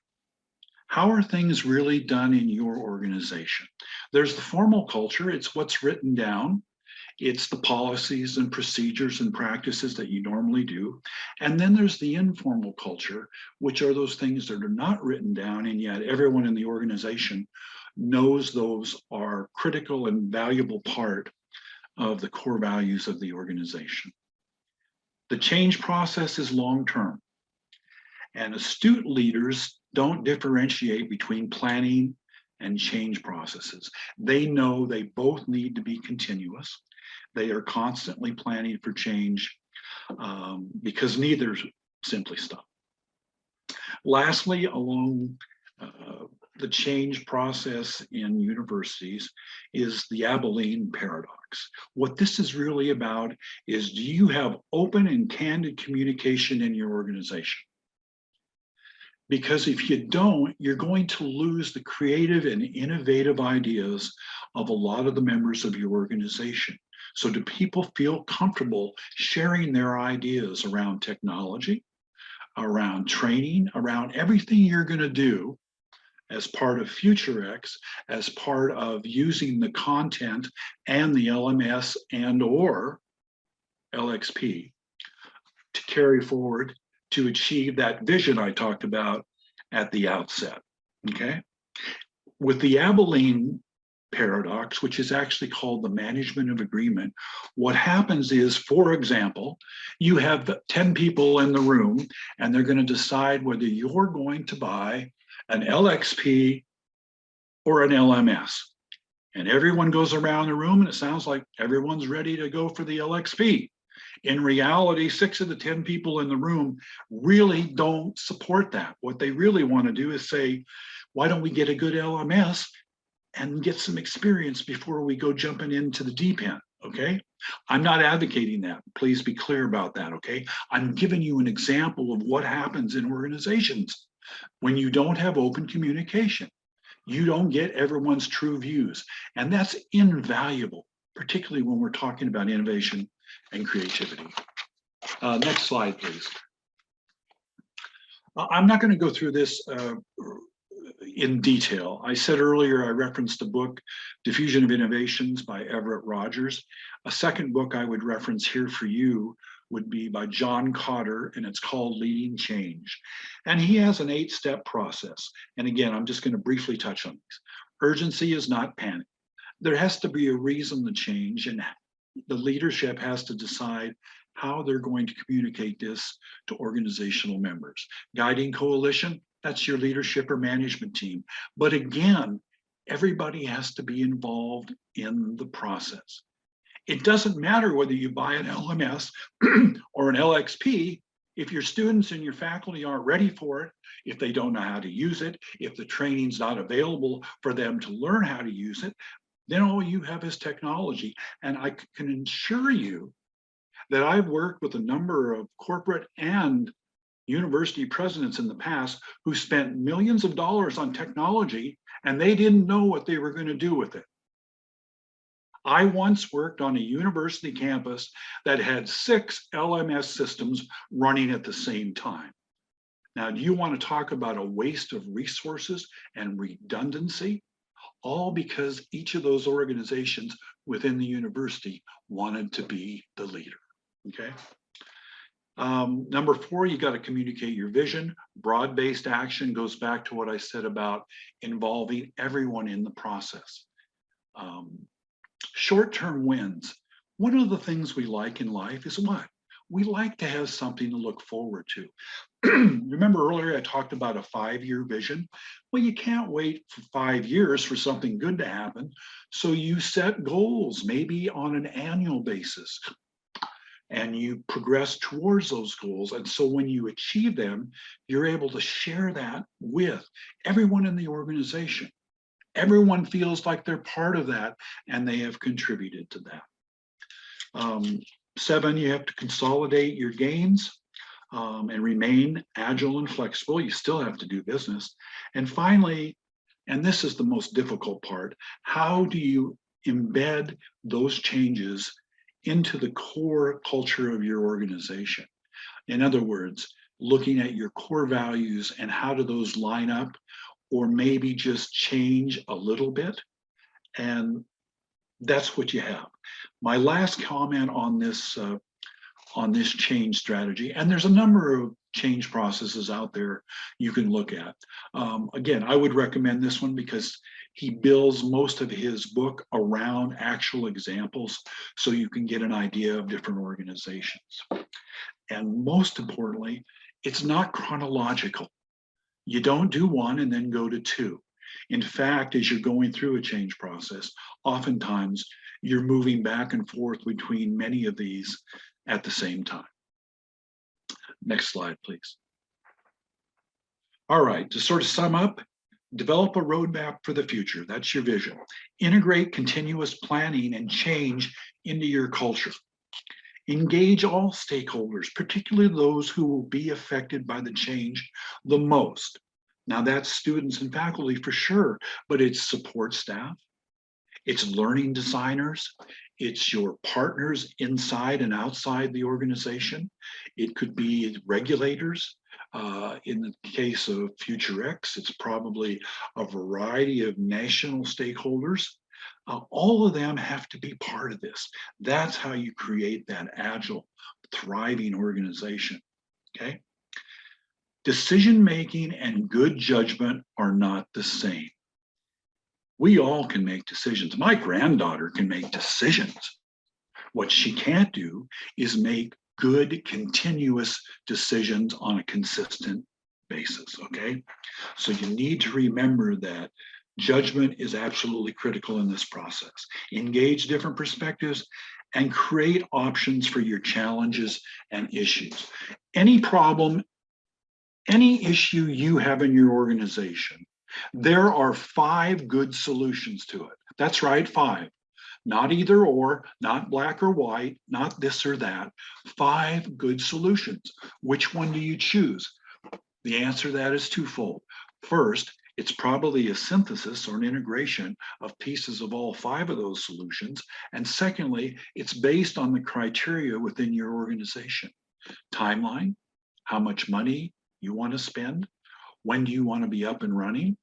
How are things really done in your organization? There's the formal culture. It's what's written down. It's the policies and procedures and practices that you normally do. And then there's the informal culture, which are those things that are not written down, and yet everyone in the organization knows those are critical and valuable part of the core values of the organization. The change process is long-term, and astute leaders don't differentiate between planning and change processes. They know they both need to be continuous. They are constantly planning for change because neither simply stop. Lastly, along the change process in universities is the Abilene paradox. What this is really about is, do you have open and candid communication in your organization? Because if you don't, you're going to lose the creative and innovative ideas of a lot of the members of your organization. So do people feel comfortable sharing their ideas around technology, around training, around everything you're going to do as part of FutureX, as part of using the content and the LMS and or LXP to carry forward to achieve that vision I talked about at the outset, okay? With the Abilene paradox, which is actually called the management of agreement, what happens is, for example, you have 10 people in the room and they're going to decide whether you're going to buy an LXP or an LMS. And everyone goes around the room and it sounds like everyone's ready to go for the LXP. In reality, 6 of the 10 people in the room really don't support that. What they really want to do is say, why don't we get a good LMS and get some experience before we go jumping into the deep end, okay? I'm not advocating that. Please be clear about that, okay? I'm giving you an example of what happens in organizations when you don't have open communication. You don't get everyone's true views, and that's invaluable, particularly when we're talking about innovation and creativity. Next slide, please. I'm not going to go through this in detail. I said earlier, I referenced the book, Diffusion of Innovations by Everett Rogers. A second book I would reference here for you would be by John Cotter, and it's called Leading Change. And he has an 8-step process. And again, I'm just going to briefly touch on these. Urgency is not panic. There has to be a reason to change, and the leadership has to decide how they're going to communicate this to organizational members. Guiding coalition, that's your leadership or management team. But again, everybody has to be involved in the process. It doesn't matter whether you buy an LMS or an LXP, if your students and your faculty aren't ready for it, if they don't know how to use it, if the training's not available for them to learn how to use it, then all you have is technology. And I can assure you that I've worked with a number of corporate and university presidents in the past who spent millions of dollars on technology and they didn't know what they were going to do with it. I once worked on a university campus that had 6 LMS systems running at the same time. Now, do you want to talk about a waste of resources and redundancy? All because each of those organizations within the university wanted to be the leader, okay? Number 4, you got to communicate your vision. Broad-based action goes back to what I said about involving everyone in the process. Short-term wins. One of the things we like in life is what? We like to have something to look forward to. Remember earlier I talked about a 5-year vision? Well, you can't wait for 5 years for something good to happen. So you set goals, maybe on an annual basis, and you progress towards those goals. And so when you achieve them, you're able to share that with everyone in the organization. Everyone feels like they're part of that and they have contributed to that. 7, you have to consolidate your gains and remain agile and flexible. You still have to do business. And finally, and this is the most difficult part, how do you embed those changes into the core culture of your organization? In other words, looking at your core values and how do those line up, or maybe just change a little bit. And that's what you have. My last comment on this change strategy, and there's a number of change processes out there you can look at. Again, I would recommend this one because he builds most of his book around actual examples, so you can get an idea of different organizations. And most importantly, it's not chronological. You don't do 1 and then go to 2. In fact, as you're going through a change process, oftentimes you're moving back and forth between many of these at the same time. Next slide, please. All right, to sort of sum up, develop a roadmap for the future. That's your vision. Integrate continuous planning and change into your culture. Engage all stakeholders, particularly those who will be affected by the change the most. Now that's students and faculty for sure, but it's support staff, it's learning designers, it's your partners inside and outside the organization. It could be regulators. In the case of FutureX, it's probably a variety of national stakeholders. All of them have to be part of this. That's how you create that agile, thriving organization, okay? Decision-making and good judgment are not the same. We all can make decisions. My granddaughter can make decisions. What she can't do is make good, continuous decisions on a consistent basis, okay? So you need to remember that judgment is absolutely critical in this process. Engage different perspectives and create options for your challenges and issues. Any problem, any issue you have in your organization, there are 5 good solutions to it. That's right, 5. Not either or, not black or white, not this or that. 5 good solutions. Which one do you choose? The answer to that is twofold. First, it's probably a synthesis or an integration of pieces of all 5 of those solutions. And secondly, it's based on the criteria within your organization. Timeline, how much money you want to spend, when do you want to be up and running,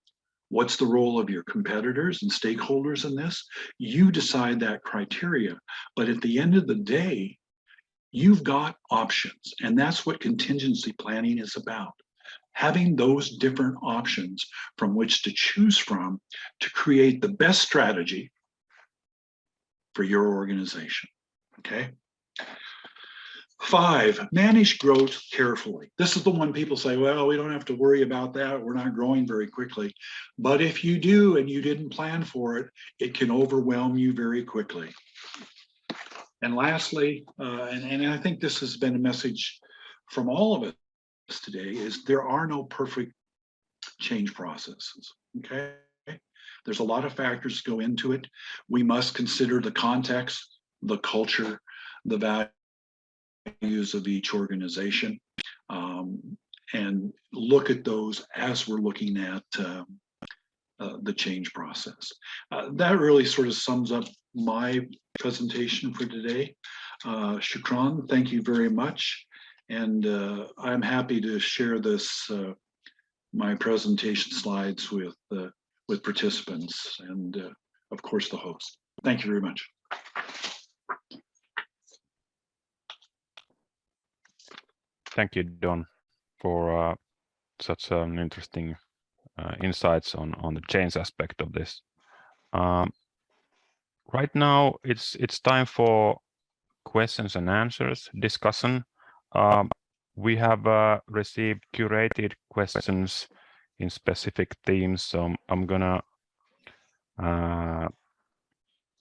what's the role of your competitors and stakeholders in this? You decide that criteria, but at the end of the day, you've got options, and that's what contingency planning is about. Having those different options from which to choose from to create the best strategy for your organization, okay? 5, manage growth carefully. This is the one people say, well, we don't have to worry about that. We're not growing very quickly. But if you do and you didn't plan for it, it can overwhelm you very quickly. And lastly, and I think this has been a message from all of us today, is there are no perfect change processes, okay? There's a lot of factors go into it. We must consider the context, the culture, the values of each organization, and look at those as we're looking at the change process. That really sort of sums up my presentation for today. Shukran, thank you very much. And I'm happy to share this, my presentation slides with participants and of course the host. Thank you very much. Thank you, Don, for such an interesting insights on the change aspect of this. Right now, it's time for questions and answers discussion. We have received curated questions in specific themes, so I'm gonna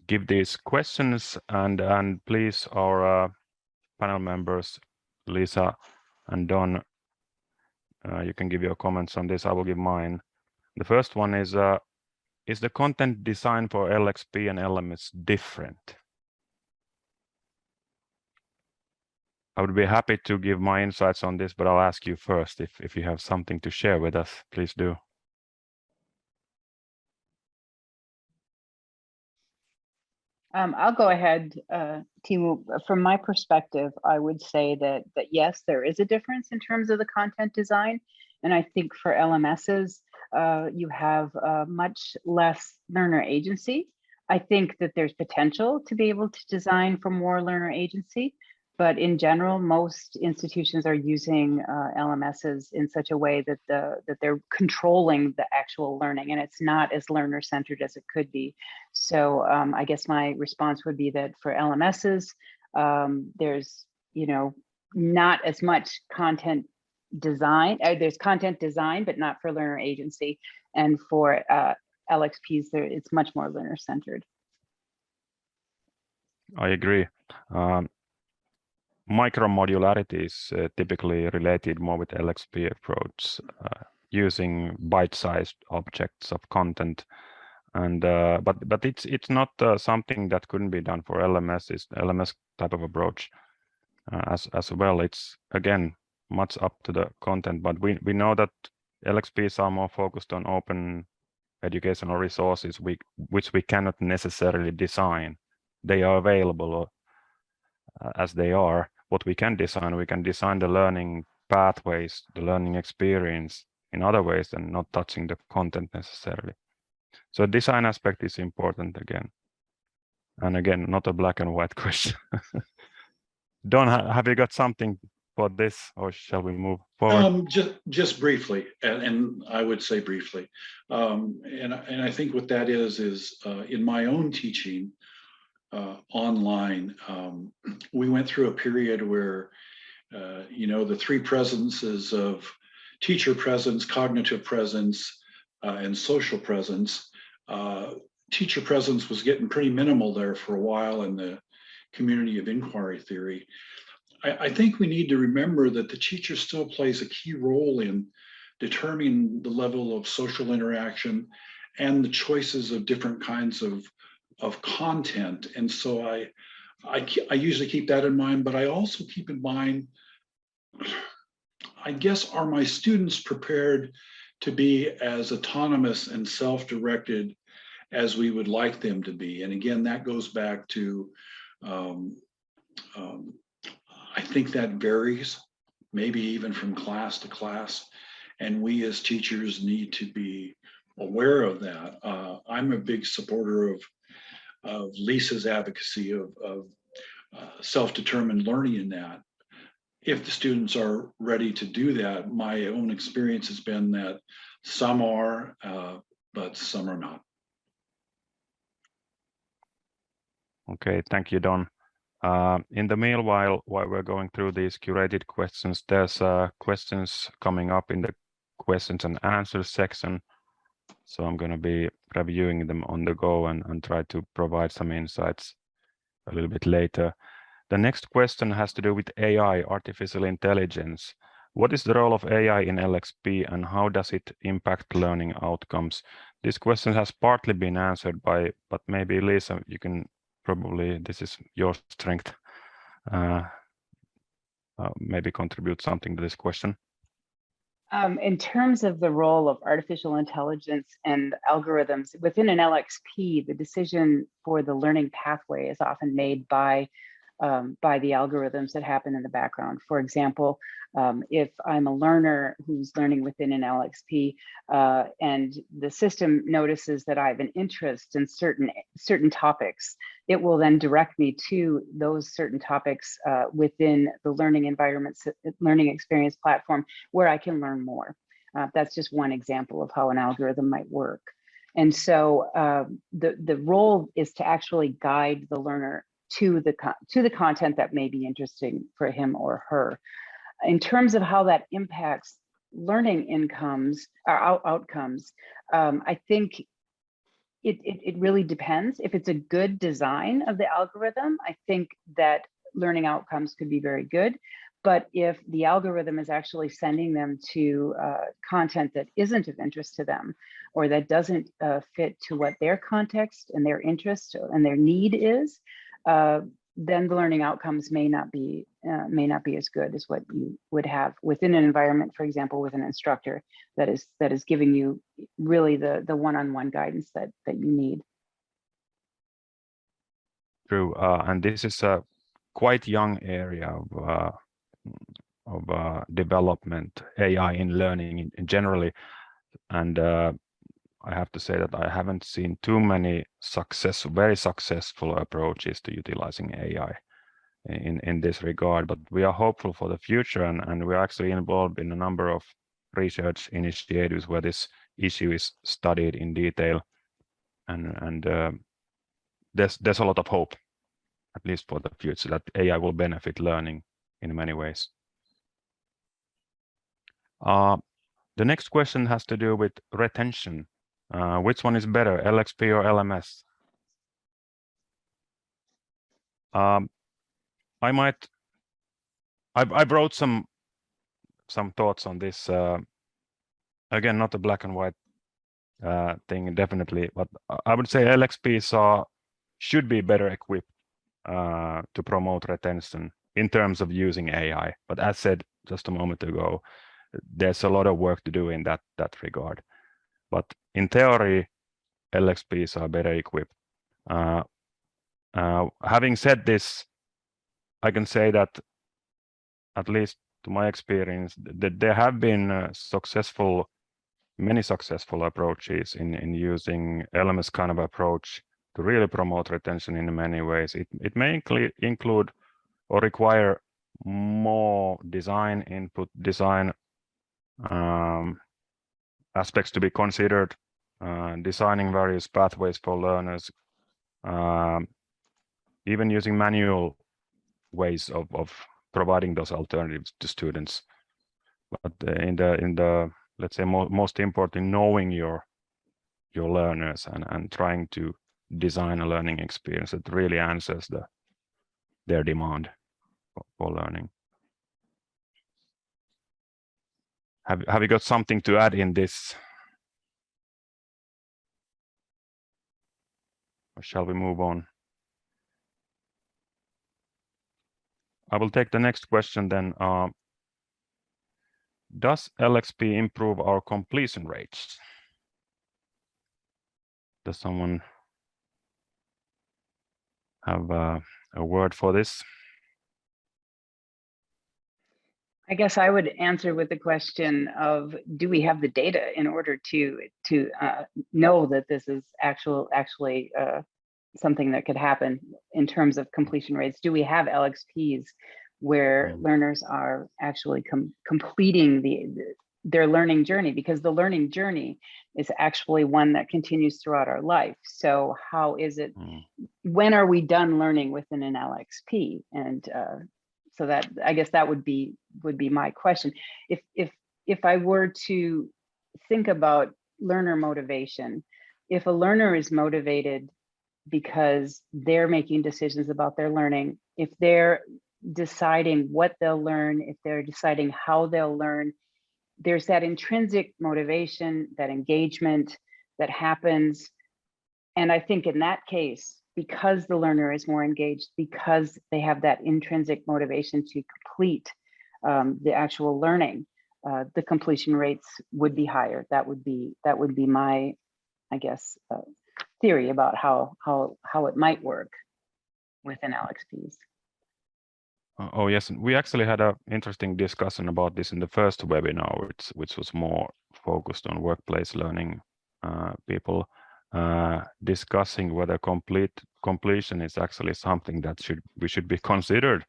give these questions, and please, our panel members, Lisa and Don, you can give your comments on this. I will give mine. The first one is the content design for LXP and LMS different? I would be happy to give my insights on this, but I'll ask you first if you have something to share with us, please do. I'll go ahead, Timo. From my perspective, I would say that yes, there is a difference in terms of the content design. And I think for LMSs, you have much less learner agency. I think that there's potential to be able to design for more learner agency. But in general, most institutions are using LMSs in such a way that they're controlling the actual learning, and it's not as learner-centered as it could be. So I guess my response would be that for LMSs, there's not as much content design. There's content design, but not for learner agency. And for LXPs, it's much more learner-centered. I agree. Micromodularity is typically related more with LXP approach, using bite-sized objects of content, and but it's not something that couldn't be done for LMS. It's LMS type of approach as well. It's again much up to the content, but we know that LXPs are more focused on open educational resources which we cannot necessarily design. They are available as they are. What we can design the learning pathways, the learning experience in other ways than not touching the content necessarily. So design aspect is important again. And again, not a black and white question. Don, have you got something for this, or shall we move forward? Just briefly, and I would say briefly, and I think what that is in my own teaching online, we went through a period where the three presences of teacher presence, cognitive presence, and social presence. Teacher presence was getting pretty minimal there for a while in the community of inquiry theory. I think we need to remember that the teacher still plays a key role in determining the level of social interaction and the choices of different kinds of content. And so I usually keep that in mind, but I also keep in mind, I guess, are my students prepared to be as autonomous and self-directed as we would like them to be? And again, that goes back to, I think that varies, maybe even from class to class. And we as teachers need to be aware of that. I'm a big supporter of Lisa's advocacy of self-determined learning in that. If the students are ready to do that, my own experience has been that some are, but some are not. Okay, thank you, Don. In the meanwhile, while we're going through these curated questions, there's questions coming up in the questions and answers section. So I'm going to be reviewing them on the go and try to provide some insights a little bit later. The next question has to do with AI, artificial intelligence. What is the role of AI in LXP and how does it impact learning outcomes? This question has partly been answered but maybe Lisa, you can probably, this is your strength, maybe contribute something to this question. In terms of the role of artificial intelligence and algorithms within an LXP, the decision for the learning pathway is often made by the algorithms that happen in the background. For example, if I'm a learner who's learning within an LXP and the system notices that I have an interest in certain topics, it will then direct me to those certain topics within the learning environment, learning experience platform where I can learn more. That's just one example of how an algorithm might work. And so the role is to actually guide the learner to the content that may be interesting for him or her. In terms of how that impacts learning outcomes, I think it really depends. If it's a good design of the algorithm, I think that learning outcomes could be very good. But if the algorithm is actually sending them to content that isn't of interest to them, or that doesn't fit to what their context and their interest and their need is, then the learning outcomes may not be as good as what you would have within an environment, for example, with an instructor that is giving you really the one-on-one guidance that you need. True, and this is a quite young area of development, AI in learning in generally, and I have to say that I haven't seen too many very successful approaches to utilizing AI in this regard, but we are hopeful for the future and we're actually involved in a number of research initiatives where this issue is studied in detail, and there's a lot of hope, at least for the future, that AI will benefit learning in many ways. The next question has to do with retention. Which one is better, LXP or LMS? I wrote some thoughts on this. Again, not a black and white thing, definitely, but I would say LXPs should be better equipped to promote retention in terms of using AI. But as said just a moment ago, there's a lot of work to do in that regard. But in theory, LXPs are better equipped. Having said this, I can say that, at least to my experience, that there have been many successful approaches in using LMS kind of approach to really promote retention in many ways. It may include or require more design input, design aspects to be considered, designing various pathways for learners, even using manual ways of providing those alternatives to students. But in the let's say most important, knowing your learners and trying to design a learning experience that really answers their demand for learning. Have you got something to add in this? Or shall we move on? I will take the next question then. Does LXP improve our completion rates? Does someone have a word for this? I guess I would answer with the question of, do we have the data in order to know that this is actually something that could happen in terms of completion rates? Do we have LXPs where learners are actually completing their learning journey? Because the learning journey is actually one that continues throughout our life. So how is it, when are we done learning within an LXP? And so that, I guess that would be my question. If I were to think about learner motivation, if a learner is motivated because they're making decisions about their learning, if they're deciding what they'll learn, if they're deciding how they'll learn, there's that intrinsic motivation, that engagement that happens. And I think in that case, because the learner is more engaged, because they have that intrinsic motivation to complete the actual learning, the completion rates would be higher. That would be my, I guess, theory about how it might work within LXPs. Oh yes, we actually had an interesting discussion about this in the first webinar, which was more focused on workplace learning people, discussing whether completion is actually something that we should be considered,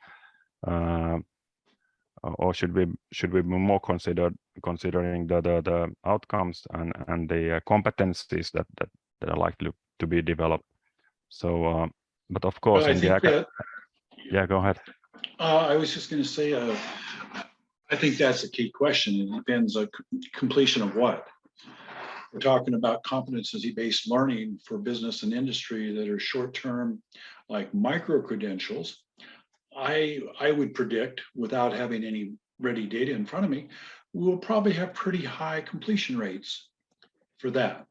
or should we be more considering the outcomes and the competencies that are likely to be developed. So, but of course, But I think that, yeah, go ahead. I was just going to say, I think that's a key question. It depends on completion of what. We're talking about competency-based learning for business and industry that are short-term, like micro-credentials. I would predict, without having any ready data in front of me, we'll probably have pretty high completion rates for that,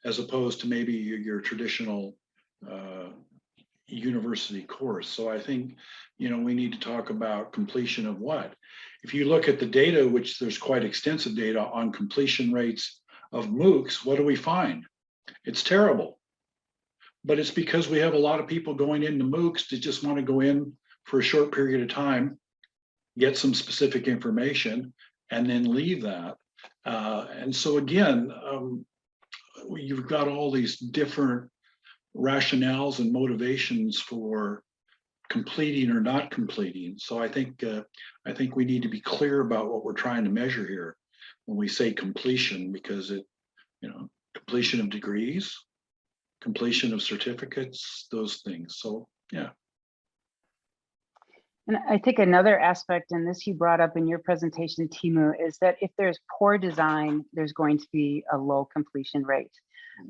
as opposed to maybe your traditional university course. So I think, we need to talk about completion of what. If you look at the data, which there's quite extensive data on completion rates of MOOCs, what do we find? It's terrible. But it's because we have a lot of people going into MOOCs to just want to go in for a short period of time, get some specific information, and then leave that. And so again, you've got all these different rationales and motivations for completing or not completing. So I think we need to be clear about what we're trying to measure here when we say completion, because completion of degrees, completion of certificates, those things. So yeah. And I think another aspect, and this you brought up in your presentation, Teemu, is that if there's poor design, there's going to be a low completion rate.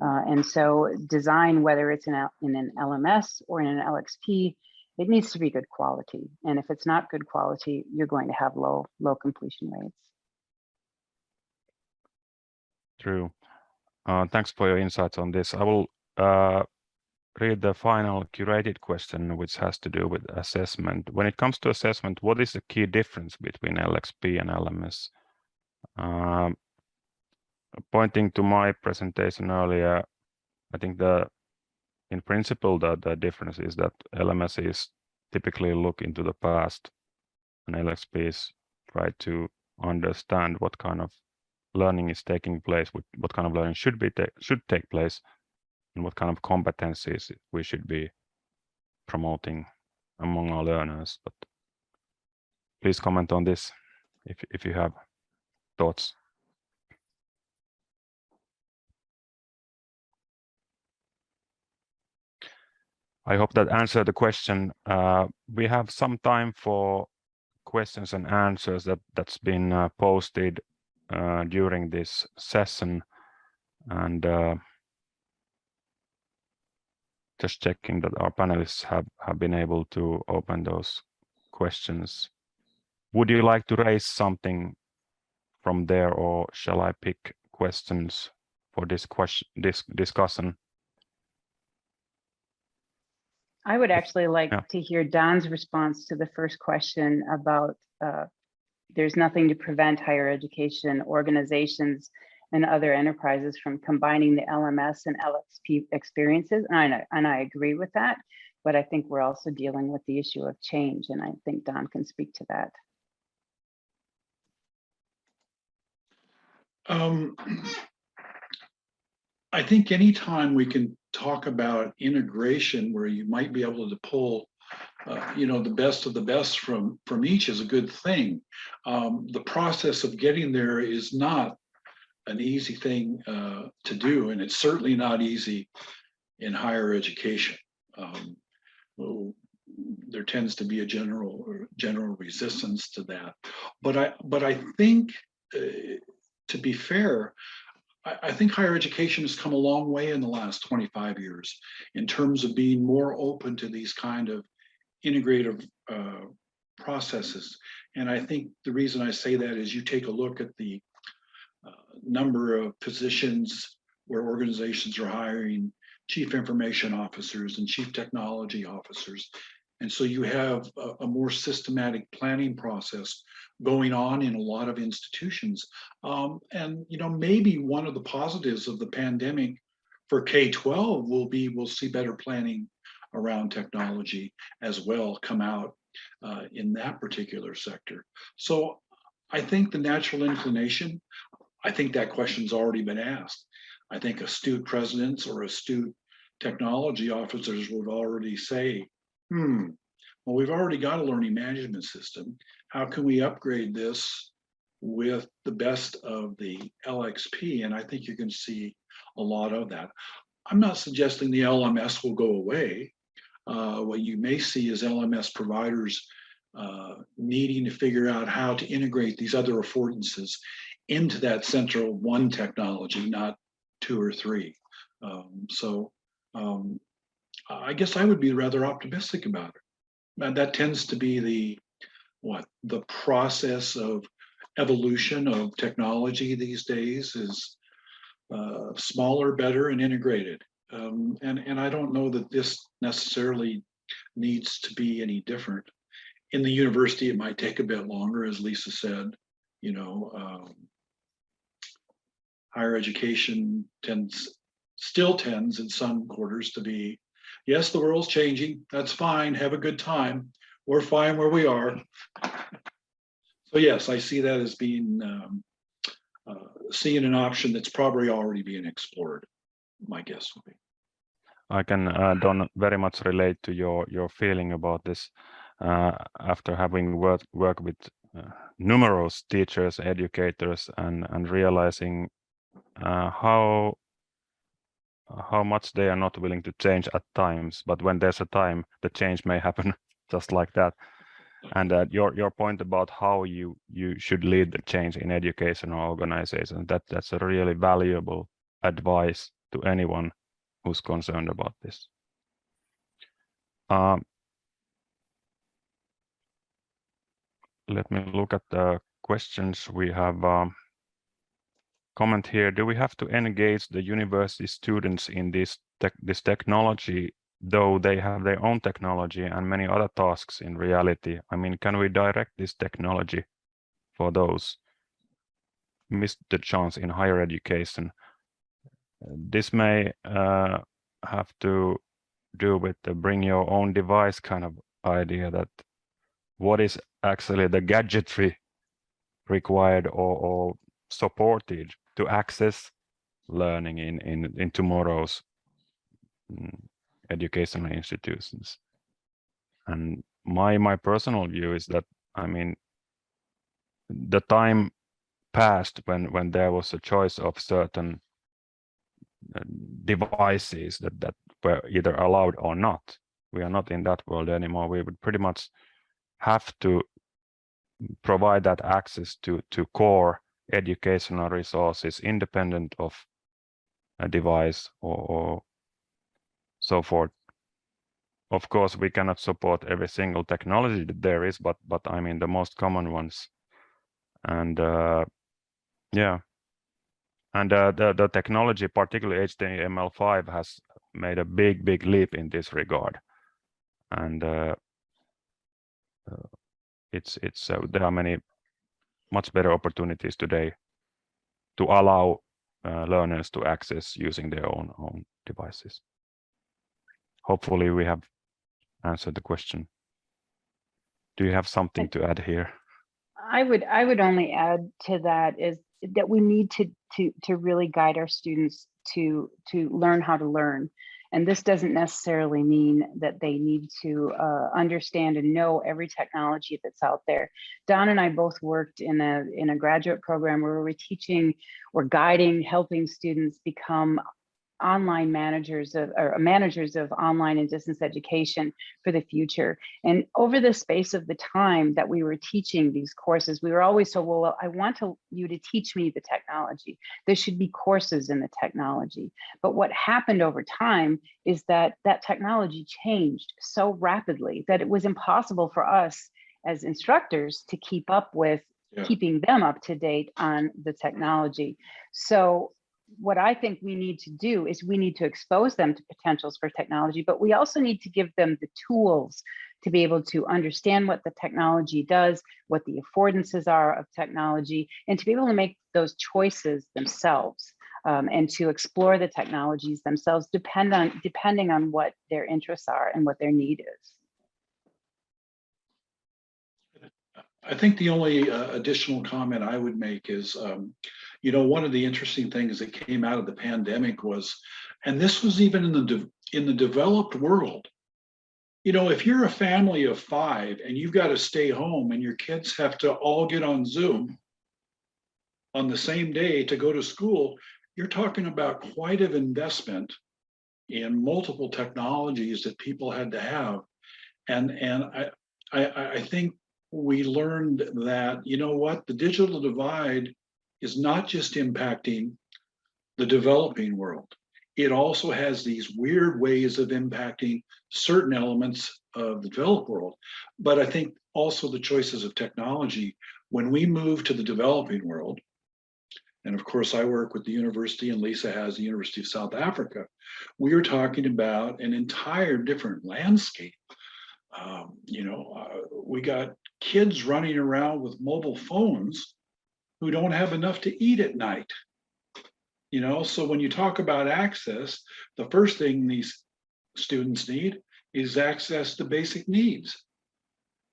And so design, whether it's in an LMS or in an LXP, it needs to be good quality. And if it's not good quality, you're going to have low completion rates. True. Thanks for your insights on this. I will read the final curated question, which has to do with assessment. When it comes to assessment, what is the key difference between LXP and LMS? Pointing to my presentation earlier, I think in principle, the difference is that LMS typically look into the past, and LXPs try to understand what kind of learning is taking place, what kind of learning should take place, and what kind of competencies we should be promoting among our learners. But please comment on this if you have thoughts. I hope that answered the question. We have some time for questions and answers that's been posted during this session, and just checking that our panelists have been able to open those questions. Would you like to raise something from there, or shall I pick questions for this discussion? I would actually like Yeah. to hear Don's response to the first question about there's nothing to prevent higher education organizations and other enterprises from combining the LMS and LXP experiences. And I agree with that, but I think we're also dealing with the issue of change, and I think Don can speak to that. I think anytime we can talk about integration where you might be able to pull the best of the best from each is a good thing. The process of getting there is not an easy thing to do, and it's certainly not easy in higher education. There tends to be a general resistance to that. But I think, to be fair, I think higher education has come a long way in the last 25 years in terms of being more open to these kind of integrative processes. And I think the reason I say that is you take a look at the number of positions where organizations are hiring chief information officers and chief technology officers. And so you have a more systematic planning process going on in a lot of institutions. And maybe one of the positives of the pandemic for K-12 will be we'll see better planning around technology as well come out in that particular sector. So I think the natural inclination, I think that question's already been asked. I think astute presidents or astute technology officers would already say, well, we've already got a learning management system. How can we upgrade this with the best of the LXP? And I think you can see a lot of that. I'm not suggesting the LMS will go away. What you may see is LMS providers needing to figure out how to integrate these other affordances into that central one technology, not two or three. I guess I would be rather optimistic about it. That tends to be the process of evolution of technology these days is smaller, better, and integrated. And I don't know that this necessarily needs to be any different. In the university, it might take a bit longer, as Lisa said. Higher education still tends in some quarters to be, yes, the world's changing. That's fine. Have a good time. We're fine where we are. So yes, I see that as being seeing an option that's probably already being explored. My guess would be. I can Don, very much relate to your feeling about this after having worked with numerous teachers, educators, and realizing how much they are not willing to change at times. But when there's a time, the change may happen just like that. And your point about how you should lead the change in educational organizations, that's a really valuable advice to anyone who's concerned about this. Let me look at the questions. We have comment here. Do we have to engage the university students in this technology, though they have their own technology and many other tasks in reality? I mean, can we direct this technology for those missed the chance in higher education? This may have to do with the bring your own device kind of idea, that what is actually the gadgetry required or supported to access learning in tomorrow's educational institutions. And my personal view is that, I mean, the time passed when there was a choice of certain devices that were either allowed or not. We are not in that world anymore. We would pretty much have to provide that access to core educational resources independent of a device or so forth. Of course, we cannot support every single technology that there is, but I mean the most common ones. And yeah, and the technology, particularly HTML5, has made a big leap in this regard. And there are many much better opportunities today to allow learners to access using their own devices. Hopefully we have answered the question. Do you have something to add here? I would only add to that is that we need to really guide our students to learn how to learn. And this doesn't necessarily mean that they need to understand and know every technology that's out there. Don and I both worked in a graduate program where we were teaching or guiding, helping students become online managers of online and distance education for the future. And over the space of the time that we were teaching these courses, we were always told, well, I want you to teach me the technology. There should be courses in the technology. But what happened over time is that technology changed so rapidly that it was impossible for us as instructors to keep up with keeping them up to date on the technology. So what I think we need to do is we need to expose them to potentials for technology, but we also need to give them the tools to be able to understand what the technology does, what the affordances are of technology, and to be able to make those choices themselves, and to explore the technologies themselves, depending on what their interests are and what their need is. I think the only additional comment I would make is, you know, one of the interesting things that came out of the pandemic was, and this was even in the developed world, you know, if you're a family of 5 and you've got to stay home and your kids have to all get on Zoom on the same day to go to school, you're talking about quite an investment in multiple technologies that people had to have. And I think we learned that, you know what, the digital divide is not just impacting the developing world. It also has these weird ways of impacting certain elements of the developed world. But I think also the choices of technology, when we move to the developing world, and of course I work with the university and Lisa has the University of South Africa, we are talking about an entire different landscape. You know, we got kids running around with mobile phones who don't have enough to eat at night. You know, so when you talk about access, the first thing these students need is access to basic needs.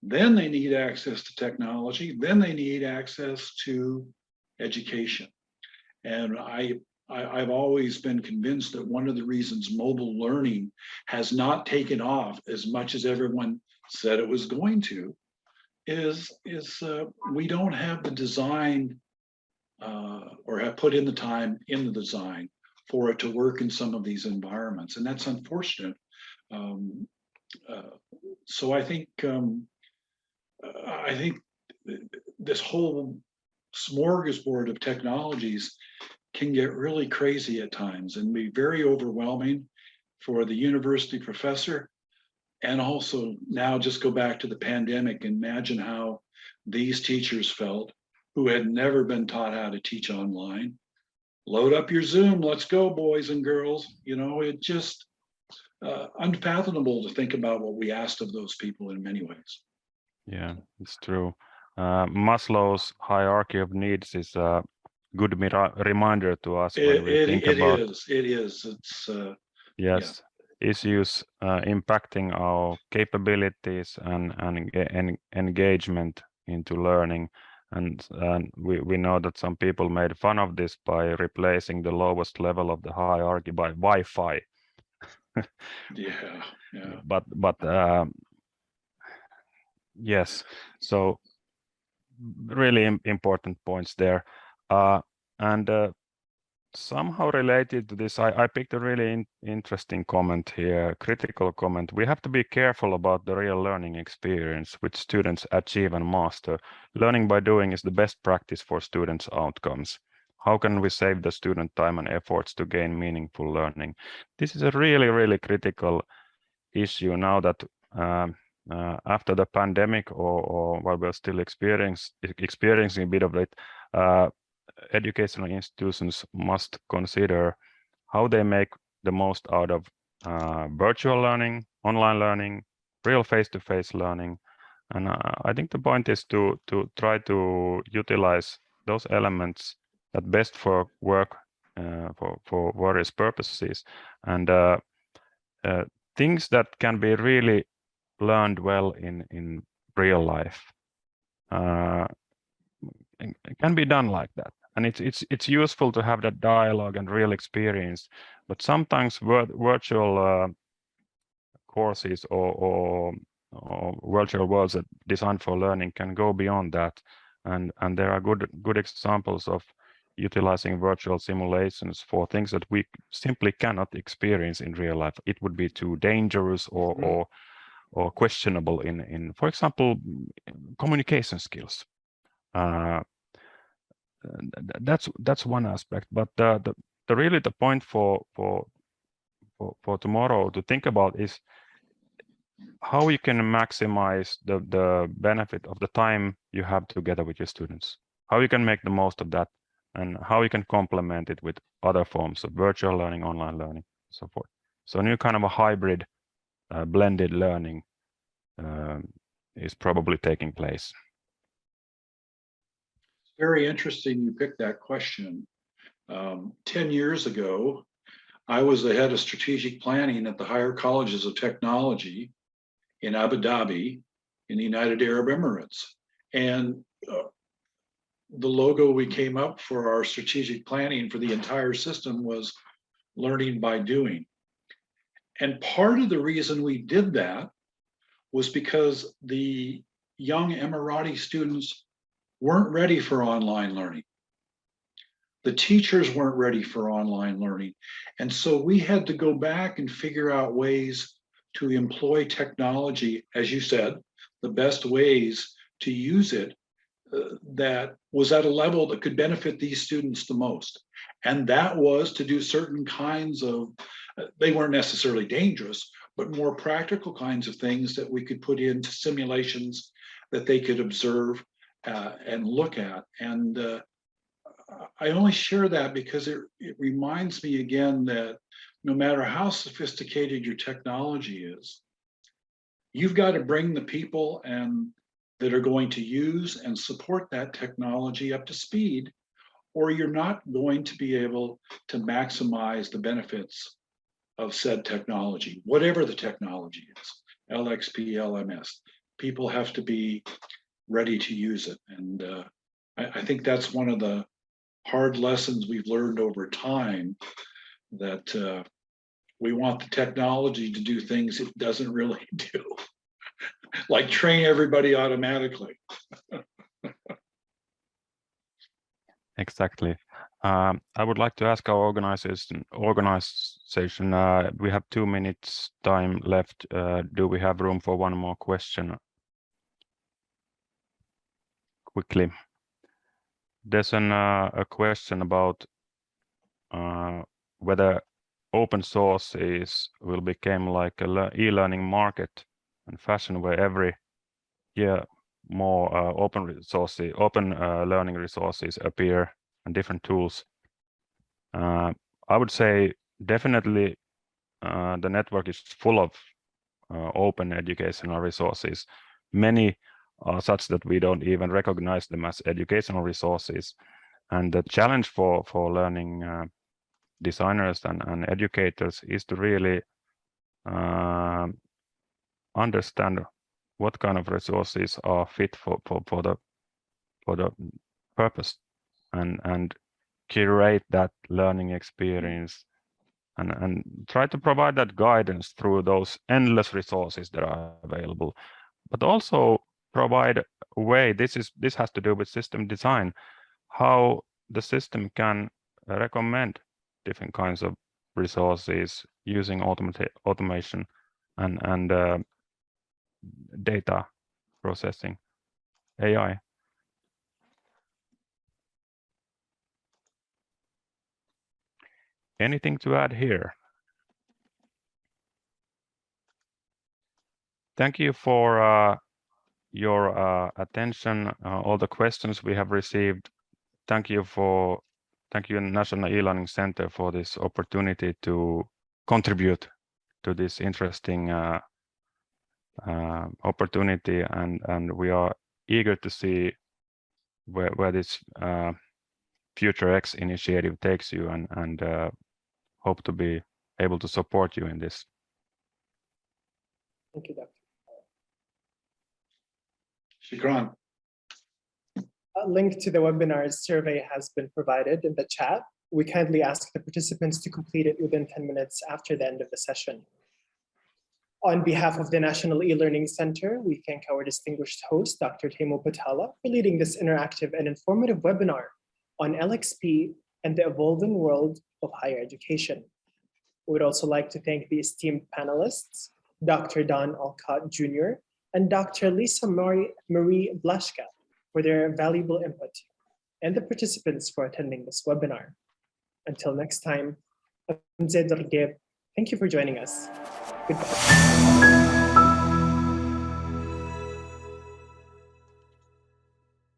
Then they need access to technology. Then they need access to education. And I've always been convinced that one of the reasons mobile learning has not taken off as much as everyone said it was going to is we don't have the design or have put in the time in the design for it to work in some of these environments, and that's unfortunate. So I think this whole smorgasbord of technologies can get really crazy at times and be very overwhelming for the university professor. And also now just go back to the pandemic, imagine how these teachers felt who had never been taught how to teach online. Load up your Zoom, let's go, boys and girls. You know, it just unfathomable to think about what we asked of those people in many ways. Yeah, it's true. Maslow's hierarchy of needs is a good reminder to us when we think about it is. It's yes, issues impacting our capabilities and engagement into learning. And we know that some people made fun of this by replacing the lowest level of the hierarchy by Wi-Fi. yeah. But Yes, so really important points there. And somehow related to this, I picked a really interesting comment here, critical comment. We have to be careful about the real learning experience which students achieve and master. Learning by doing is the best practice for students' outcomes. How can we save the student time and efforts to gain meaningful learning? This is a really, really critical issue now that after the pandemic, or while we're still experiencing a bit of it, educational institutions must consider how they make the most out of virtual learning, online learning, real face-to-face learning. And I think the point is to try to utilize those elements that best for work for various purposes, and things that can be really learned well in real life can be done like that. And it's useful to have that dialogue and real experience, but sometimes virtual courses or virtual worlds that designed for learning can go beyond that, and there are good examples of utilizing virtual simulations for things that we simply cannot experience in real life. It would be too dangerous or questionable in, for example, communication skills. That's one aspect, but the really the point for tomorrow to think about is how you can maximize the benefit of the time you have together with your students, how you can make the most of that, and how you can complement it with other forms of virtual learning, online learning, so forth. So a new kind of a hybrid blended learning is probably taking place. It's very interesting you picked that question. 10 years ago, I was the head of strategic planning at the Higher Colleges of Technology in Abu Dhabi in the United Arab Emirates. And the logo we came up for our strategic planning for the entire system was learning by doing. And part of the reason we did that was because the young Emirati students weren't ready for online learning. The teachers weren't ready for online learning. And so we had to go back and figure out ways to employ technology, as you said, the best ways to use it that was at a level that could benefit these students the most. And that was to do certain kinds of, they weren't necessarily dangerous, but more practical kinds of things that we could put into simulations that they could observe and look at. And I only share that because it reminds me again that no matter how sophisticated your technology is, you've got to bring the people and that are going to use and support that technology up to speed, or you're not going to be able to maximize the benefits of said technology, whatever the technology is, LXP, LMS. People have to be ready to use it. And I think that's one of the hard lessons we've learned over time, that we want the technology to do things it doesn't really do, like train everybody automatically. Exactly. I would like to ask our organization, we have 2 minutes time left. Do we have room for one more question? Quickly. There's a question about whether open source will become like a e-learning market and fashion where every year more open learning resources appear and different tools. I would say definitely the network is full of open educational resources. Many are such that we don't even recognize them as educational resources. And the challenge for learning designers and educators is to really understand what kind of resources are fit for the purpose, and curate that learning experience, and try to provide that guidance through those endless resources that are available. But also provide a way, this has to do with system design, how the system can recommend different kinds of resources using automation and data processing, AI. Anything to add here? Thank you for your attention, all the questions we have received. Thank you National E-Learning Center for this opportunity to contribute to this interesting opportunity, and we are eager to see where this Future X initiative takes you, and hope to be able to support you in this. Thank you, Dr. Shukran. A link to the webinar's survey has been provided in the chat. We kindly ask the participants to complete it within 10 minutes after the end of the session. On behalf of the National E-Learning Center, we thank our distinguished host, Dr. Teemu Patala, for leading this interactive and informative webinar on LXP and the evolving world of higher education. We would also like to thank the esteemed panelists, Dr. Don Alcott Jr. and Dr. Lisa Marie Blashka, for their valuable input, and the participants for attending this webinar. Until next time, I'm Zed Rgeb. Thank you for joining us. Goodbye.